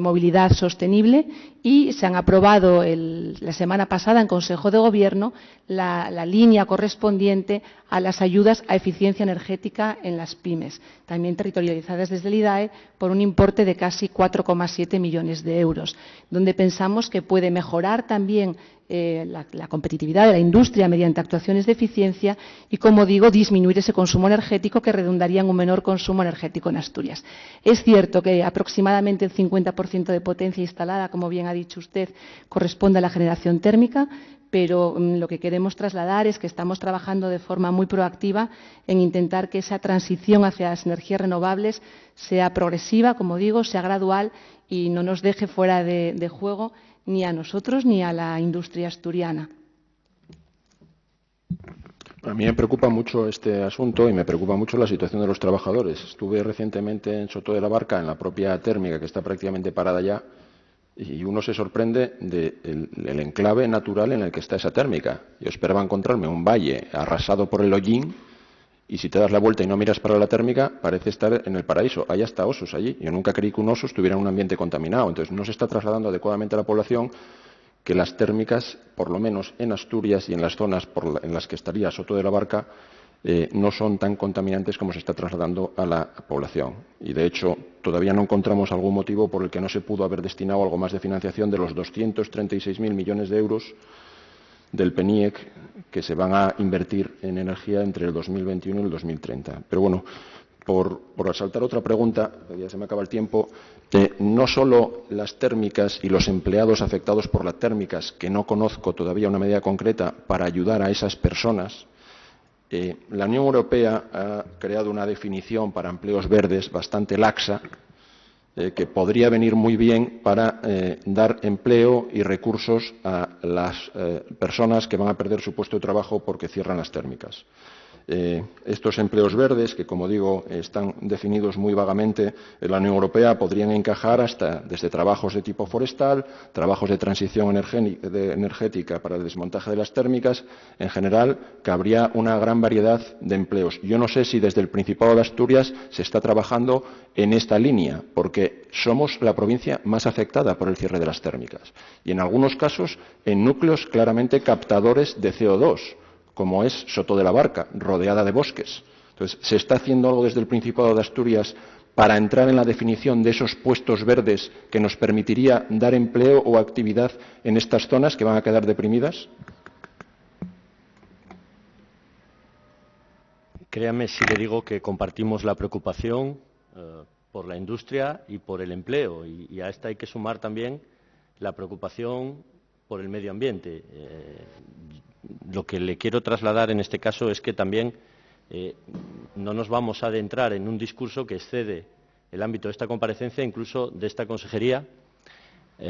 movilidad sostenible, y se han aprobado la semana pasada en Consejo de Gobierno la línea correspondiente a las ayudas a eficiencia energética en las pymes, también territorializadas desde el IDAE, por un importe de casi 4,7 millones de euros, donde pensamos que puede mejorar también la competitividad de la industria mediante actuaciones de eficiencia y, como digo, disminuir ese consumo energético que redundaría en un menor consumo energético en Asturias. Es cierto que aproximadamente el 50% de potencia instalada, como bien ha dicho usted, corresponde a la generación térmica, pero lo que queremos trasladar es que estamos trabajando de forma muy proactiva en intentar que esa transición hacia las energías renovables sea progresiva, como digo, sea gradual y no nos deje fuera de juego ni a nosotros ni a la industria asturiana. A mí me preocupa mucho este asunto y me preocupa mucho la situación de los trabajadores. Estuve recientemente en Soto de la Barca, en la propia térmica, que está prácticamente parada ya, y uno se sorprende del enclave natural en el que está esa térmica. Yo esperaba encontrarme un valle arrasado por el hollín, y si te das la vuelta y no miras para la térmica, parece estar en el paraíso. Hay hasta osos allí. Yo nunca creí que un oso estuviera en un ambiente contaminado. Entonces, no se está trasladando adecuadamente a la población que las térmicas, por lo menos en Asturias y en las zonas en las que estaría Soto de la Barca, no son tan contaminantes como se está trasladando a la población. Y, de hecho, todavía no encontramos algún motivo por el que no se pudo haber destinado algo más de financiación de los 236.000 millones de euros del PNIEC que se van a invertir en energía entre el 2021 y el 2030. Pero bueno, por resaltar otra pregunta, ya se me acaba el tiempo, no solo las térmicas y los empleados afectados por las térmicas, que no conozco todavía una medida concreta para ayudar a esas personas. La Unión Europea ha creado una definición para empleos verdes bastante laxa, que podría venir muy bien para dar empleo y recursos a las personas que van a perder su puesto de trabajo porque cierran las térmicas. Estos empleos verdes, que como digo están definidos muy vagamente en la Unión Europea, podrían encajar hasta desde trabajos de tipo forestal, trabajos de transición energética para el desmontaje de las térmicas. En general, cabría una gran variedad de empleos. Yo no sé si desde el Principado de Asturias se está trabajando en esta línea, porque somos la provincia más afectada por el cierre de las térmicas y, en algunos casos, en núcleos claramente captadores de CO2, como es Soto de la Barca, rodeada de bosques. Entonces, ¿se está haciendo algo desde el Principado de Asturias para entrar en la definición de esos puestos verdes que nos permitiría dar empleo o actividad en estas zonas que van a quedar deprimidas? Créame si le digo que compartimos la preocupación por la industria y por el empleo, y a esta hay que sumar también la preocupación por el medio ambiente. Lo que le quiero trasladar en este caso es que también no nos vamos a adentrar en un discurso que excede el ámbito de esta comparecencia, incluso de esta consejería,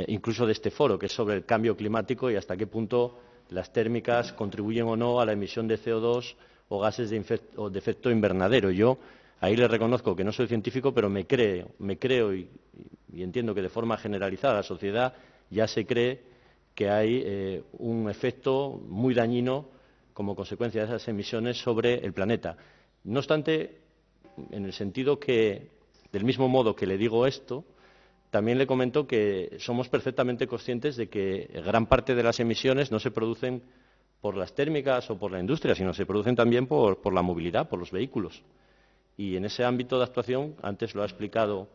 incluso de este foro, que es sobre el cambio climático y hasta qué punto las térmicas contribuyen o no a la emisión de CO2 o gases de efecto invernadero. Yo ahí le reconozco que no soy científico, pero me creo y entiendo que de forma generalizada la sociedad ya se cree que hay un efecto muy dañino como consecuencia de esas emisiones sobre el planeta. No obstante, en el sentido que, del mismo modo que le digo esto, también le comento que somos perfectamente conscientes de que gran parte de las emisiones no se producen por las térmicas o por la industria, sino se producen también por la movilidad, por los vehículos. Y en ese ámbito de actuación, antes lo ha explicado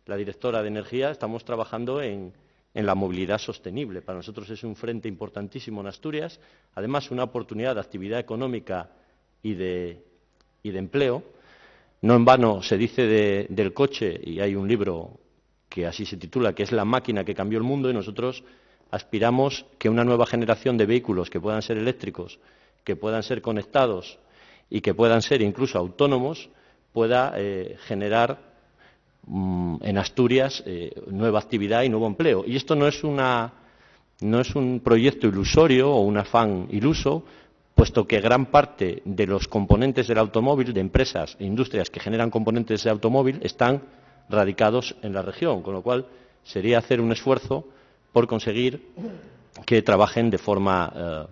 la directora de Energía, estamos trabajando en la movilidad sostenible. Para nosotros es un frente importantísimo en Asturias, además una oportunidad de actividad económica y de empleo. No en vano se dice del coche, y hay un libro que así se titula, que es la máquina que cambió el mundo, y nosotros aspiramos que una nueva generación de vehículos que puedan ser eléctricos, que puedan ser conectados y que puedan ser incluso autónomos, pueda generar en Asturias nueva actividad y nuevo empleo. Y esto no es un proyecto ilusorio o un afán iluso, puesto que gran parte de los componentes del automóvil, de empresas e industrias que generan componentes de automóvil, están radicados en la región, con lo cual sería hacer un esfuerzo por conseguir que trabajen de forma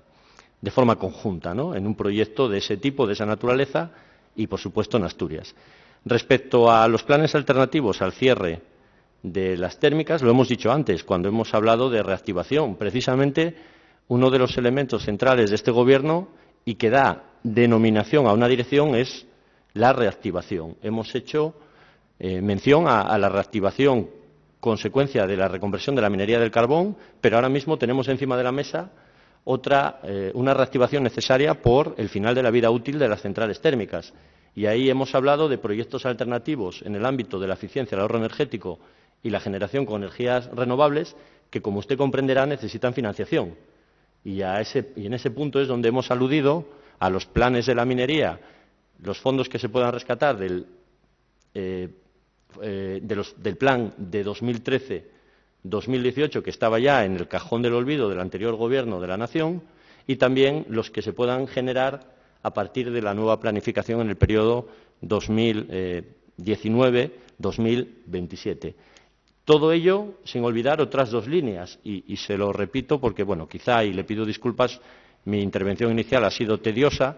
conjunta, ¿no?, en un proyecto de ese tipo, de esa naturaleza, y, por supuesto, en Asturias. Respecto a los planes alternativos al cierre de las térmicas, lo hemos dicho antes, cuando hemos hablado de reactivación. Precisamente uno de los elementos centrales de este Gobierno y que da denominación a una dirección es la reactivación. Hemos hecho mención a la reactivación consecuencia de la reconversión de la minería del carbón, pero ahora mismo tenemos encima de la mesa una reactivación necesaria por el final de la vida útil de las centrales térmicas. Y ahí hemos hablado de proyectos alternativos en el ámbito de la eficiencia, el ahorro energético y la generación con energías renovables que, como usted comprenderá, necesitan financiación. Y en ese punto es donde hemos aludido a los planes de la minería, los fondos que se puedan rescatar del plan de 2013-2018, que estaba ya en el cajón del olvido del anterior Gobierno de la Nación, y también los que se puedan generar a partir de la nueva planificación en el periodo 2019-2027. Todo ello sin olvidar otras dos líneas, y se lo repito porque, bueno, quizá, y le pido disculpas, mi intervención inicial ha sido tediosa,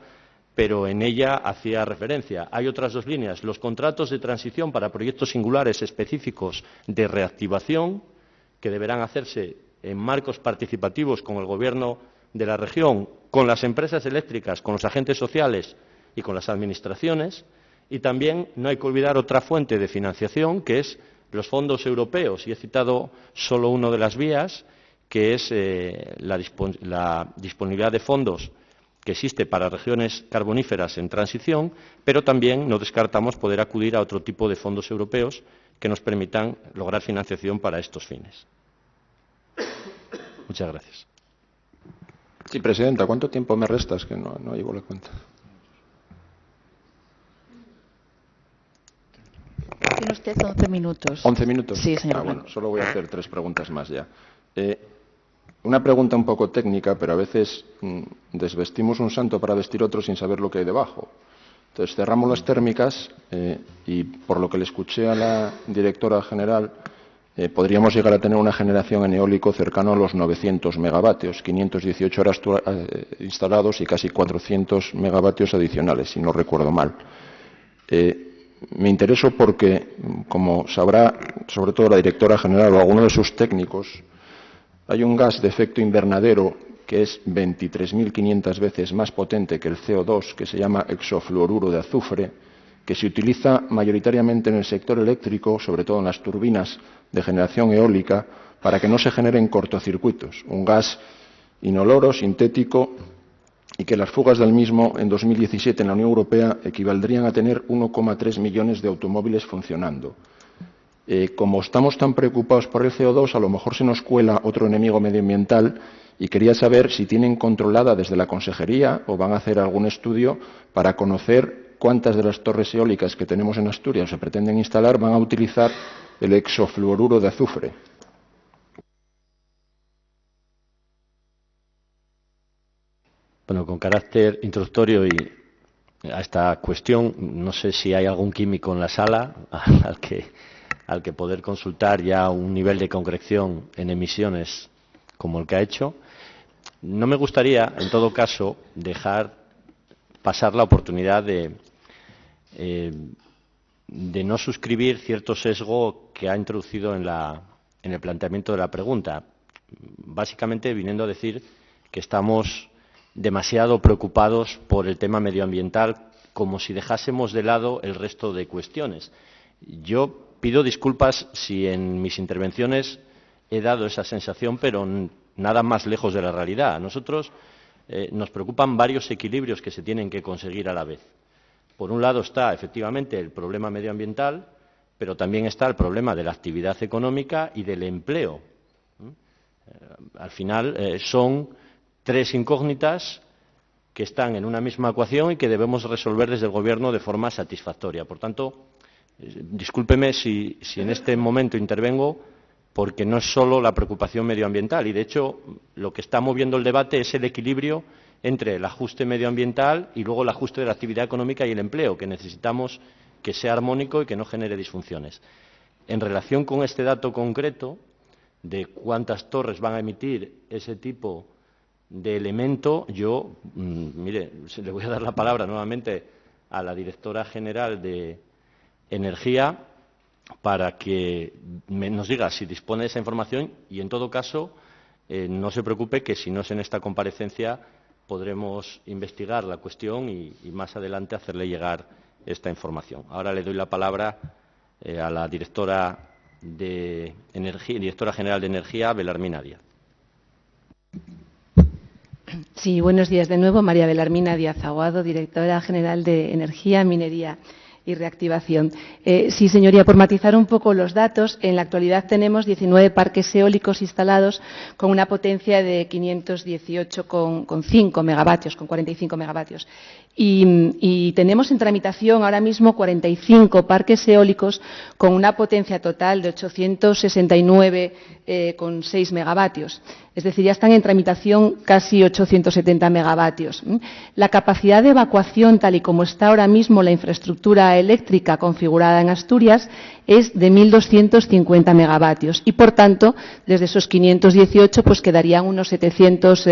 pero en ella hacía referencia. Hay otras dos líneas: los contratos de transición para proyectos singulares específicos de reactivación, que deberán hacerse en marcos participativos con el Gobierno de la región, con las empresas eléctricas, con los agentes sociales, y con las administraciones. Y también no hay que olvidar otra fuente de financiación, que es los fondos europeos. Y he citado solo una de las vías, que es la disponibilidad de fondos que existe para regiones carboníferas en transición, pero también no descartamos poder acudir a otro tipo de fondos europeos que nos permitan lograr financiación para estos fines. Muchas gracias. Sí, presidenta, ¿cuánto tiempo me resta? Es que no llevo la cuenta. Tiene usted 11 minutos. ¿11 minutos? Sí, señor Blanco. Bueno, solo voy a hacer 3 preguntas más ya. Una pregunta un poco técnica, pero a veces desvestimos un santo para vestir otro sin saber lo que hay debajo. Entonces, cerramos las térmicas y, por lo que le escuché a la directora general, podríamos llegar a tener una generación en eólico cercano a los 900 megavatios, 518 horas instalados y casi 400 megavatios adicionales, si no recuerdo mal. Me intereso porque, como sabrá sobre todo la directora general o alguno de sus técnicos, hay un gas de efecto invernadero que es 23.500 veces más potente que el CO2, que se llama hexafluoruro de azufre, que se utiliza mayoritariamente en el sector eléctrico, sobre todo en las turbinas de generación eólica, para que no se generen cortocircuitos. Un gas inoloro, sintético, y que las fugas del mismo en 2017 en la Unión Europea equivaldrían a tener 1,3 millones de automóviles funcionando. Como estamos tan preocupados por el CO2, a lo mejor se nos cuela otro enemigo medioambiental y quería saber si tienen controlada desde la Consejería o van a hacer algún estudio para conocer cuántas de las torres eólicas que tenemos en Asturias o se pretenden instalar van a utilizar el hexafluoruro de azufre. Bueno, con carácter introductorio y a esta cuestión, no sé si hay algún químico en la sala al que poder consultar ya un nivel de concreción en emisiones como el que ha hecho. No me gustaría, en todo caso, dejar pasar la oportunidad de no suscribir cierto sesgo que ha introducido en el planteamiento de la pregunta, básicamente viniendo a decir que estamos demasiado preocupados por el tema medioambiental, como si dejásemos de lado el resto de cuestiones. Yo pido disculpas si en mis intervenciones he dado esa sensación, pero nada más lejos de la realidad. A nosotros nos preocupan varios equilibrios que se tienen que conseguir a la vez. Por un lado está, efectivamente, el problema medioambiental, pero también está el problema de la actividad económica y del empleo. Al final son 3 incógnitas que están en una misma ecuación y que debemos resolver desde el Gobierno de forma satisfactoria. Por tanto, discúlpeme si en este momento intervengo, porque no es solo la preocupación medioambiental y, de hecho, lo que está moviendo el debate es el equilibrio entre el ajuste medioambiental y luego el ajuste de la actividad económica y el empleo, que necesitamos que sea armónico y que no genere disfunciones. En relación con este dato concreto de cuántas torres van a emitir ese tipo de elemento, yo, mire, le voy a dar la palabra nuevamente a la directora general de Energía para que nos diga si dispone de esa información y, en todo caso, no se preocupe que si no es en esta comparecencia podremos investigar la cuestión y más adelante hacerle llegar esta información. Ahora le doy la palabra a la directora general de Energía, Belarmina Díaz. Sí, buenos días de nuevo. María Belarmina Díaz Aguado, directora general de Energía, Minería y Reactivación. Sí, señoría, por matizar un poco los datos, en la actualidad tenemos 19 parques eólicos instalados con una potencia de 518,5 megavatios, con 45 megavatios. Y tenemos en tramitación ahora mismo 45 parques eólicos con una potencia total de 869,6 megavatios. Es decir, ya están en tramitación casi 870 megavatios. La capacidad de evacuación, tal y como está ahora mismo la infraestructura eléctrica configurada en Asturias, es de 1.250 megavatios y, por tanto, desde esos 518 pues quedarían unos 700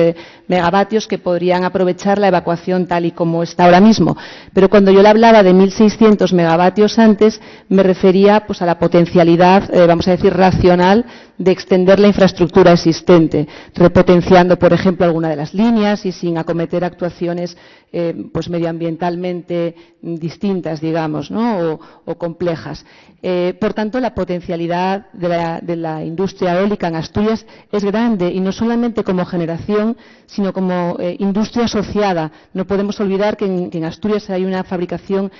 megavatios que podrían aprovechar la evacuación tal y como está ahora mismo. Pero cuando yo le hablaba de 1.600 megavatios antes, me refería pues a la potencialidad, vamos a decir, racional de extender la infraestructura existente, repotenciando, por ejemplo, alguna de las líneas y sin acometer actuaciones pues medioambientalmente distintas, digamos, ¿no? o complejas. Por tanto, la potencialidad de la industria eólica en Asturias es grande, y no solamente como generación, sino como industria asociada. No podemos olvidar que en Asturias hay una fabricación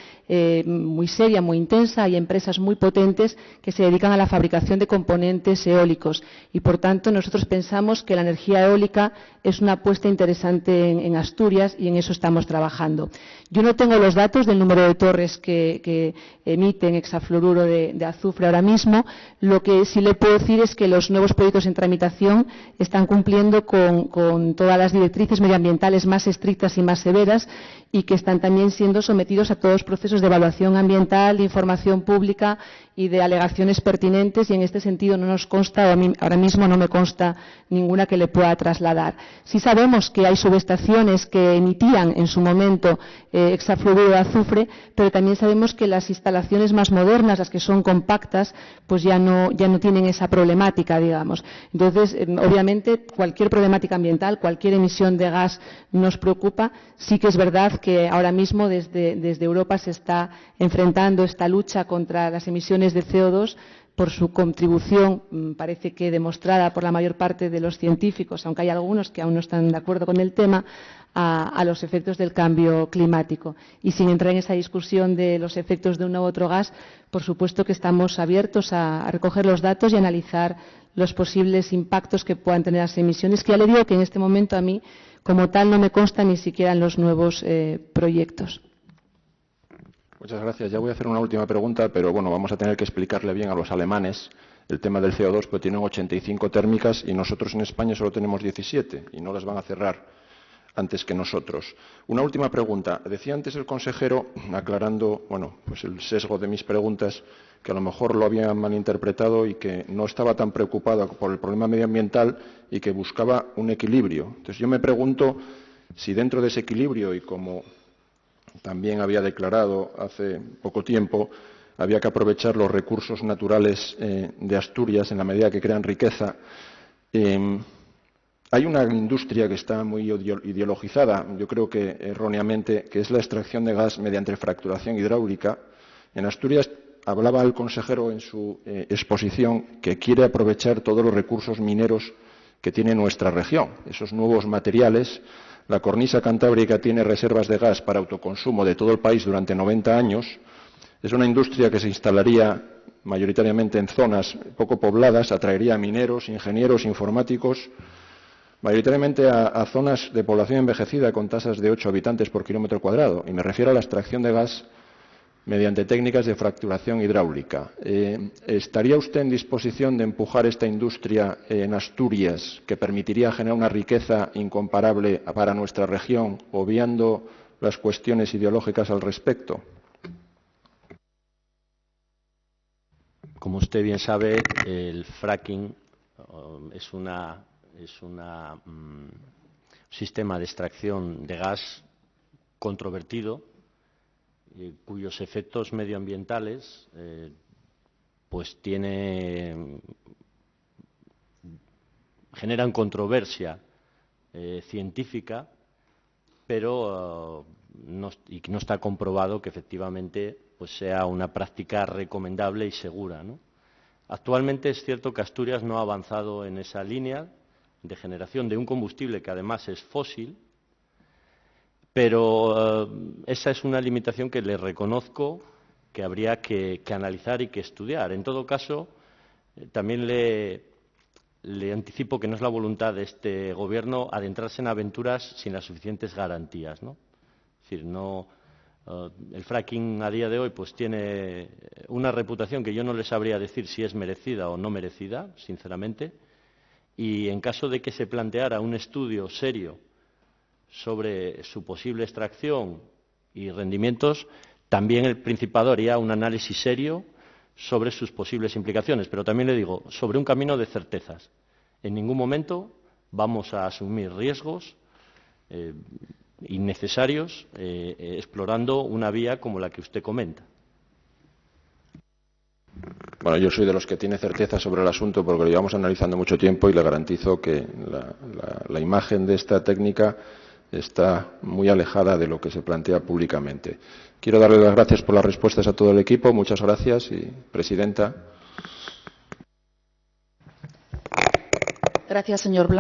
muy seria, muy intensa. Hay empresas muy potentes que se dedican a la fabricación de componentes eólicos, y por tanto nosotros pensamos que la energía eólica es una apuesta interesante en Asturias, y en eso estamos trabajando. Yo no tengo los datos del número de torres que emiten hexafluoruro de azufre ahora mismo. Lo que sí le puedo decir es que los nuevos proyectos en tramitación están cumpliendo con todas las directrices medioambientales más estrictas y más severas, y que están también siendo sometidos a todos los procesos de evaluación ambiental, de información pública y de alegaciones pertinentes, y en este sentido no nos consta, o a mí ahora mismo no me consta ninguna que le pueda trasladar. Sí sabemos que hay subestaciones que emitían en su momento hexafluoruro de azufre, pero también sabemos que las instalaciones más modernas, las que son compactas, pues ya no tienen esa problemática, digamos. Entonces, obviamente, cualquier problemática ambiental, cualquier emisión de gas nos preocupa. Sí que es verdad que ahora mismo desde Europa se está enfrentando esta lucha contra las emisiones de CO2 por su contribución, parece que demostrada por la mayor parte de los científicos, aunque hay algunos que aún no están de acuerdo con el tema, a los efectos del cambio climático. Y sin entrar en esa discusión de los efectos de uno u otro gas, por supuesto que estamos abiertos a recoger los datos y analizar los posibles impactos que puedan tener las emisiones, que ya le digo que en este momento a mí, como tal, no me consta ni siquiera en los nuevos proyectos. Muchas gracias. Ya voy a hacer una última pregunta, pero bueno, vamos a tener que explicarle bien a los alemanes el tema del CO2, porque tienen 85 térmicas y nosotros en España solo tenemos 17, y no las van a cerrar antes que nosotros. Una última pregunta. Decía antes el consejero, aclarando pues el sesgo de mis preguntas, que a lo mejor lo había malinterpretado y que no estaba tan preocupado por el problema medioambiental y que buscaba un equilibrio. Entonces yo me pregunto si dentro de ese equilibrio, y como también había declarado hace poco tiempo, había que aprovechar los recursos naturales de Asturias en la medida que crean riqueza. Hay una industria que está muy ideologizada, yo creo que erróneamente, que es la extracción de gas mediante fracturación hidráulica. En Asturias hablaba el consejero en su exposición que quiere aprovechar todos los recursos mineros que tiene nuestra región, esos nuevos materiales. La cornisa cantábrica tiene reservas de gas para autoconsumo de todo el país durante 90 años. Es una industria que se instalaría mayoritariamente en zonas poco pobladas, atraería a mineros, ingenieros, informáticos, mayoritariamente a zonas de población envejecida con tasas de 8 habitantes por kilómetro cuadrado. Y me refiero a la extracción de gas mediante técnicas de fracturación hidráulica. ¿Estaría usted en disposición de empujar esta industria en Asturias, que permitiría generar una riqueza incomparable para nuestra región, obviando las cuestiones ideológicas al respecto? Como usted bien sabe, el fracking es un sistema de extracción de gas controvertido, cuyos efectos medioambientales pues generan controversia científica, pero no está comprobado que efectivamente pues sea una práctica recomendable y segura, ¿no? Actualmente es cierto que Asturias no ha avanzado en esa línea de generación de un combustible que además es fósil, pero esa es una limitación que le reconozco que habría que analizar y que estudiar. En todo caso, también le anticipo que no es la voluntad de este Gobierno adentrarse en aventuras sin las suficientes garantías, ¿no? Es decir, el fracking a día de hoy pues tiene una reputación que yo no le sabría decir si es merecida o no merecida, sinceramente, y en caso de que se planteara un estudio serio sobre su posible extracción y rendimientos, también el Principado haría un análisis serio sobre sus posibles implicaciones. Pero también le digo, sobre un camino de certezas. En ningún momento vamos a asumir riesgos innecesarios explorando una vía como la que usted comenta. Bueno, yo soy de los que tiene certeza sobre el asunto porque lo llevamos analizando mucho tiempo y le garantizo que la imagen de esta técnica está muy alejada de lo que se plantea públicamente. Quiero darle las gracias por las respuestas a todo el equipo. Muchas gracias y, presidenta. Gracias, señor Blanco.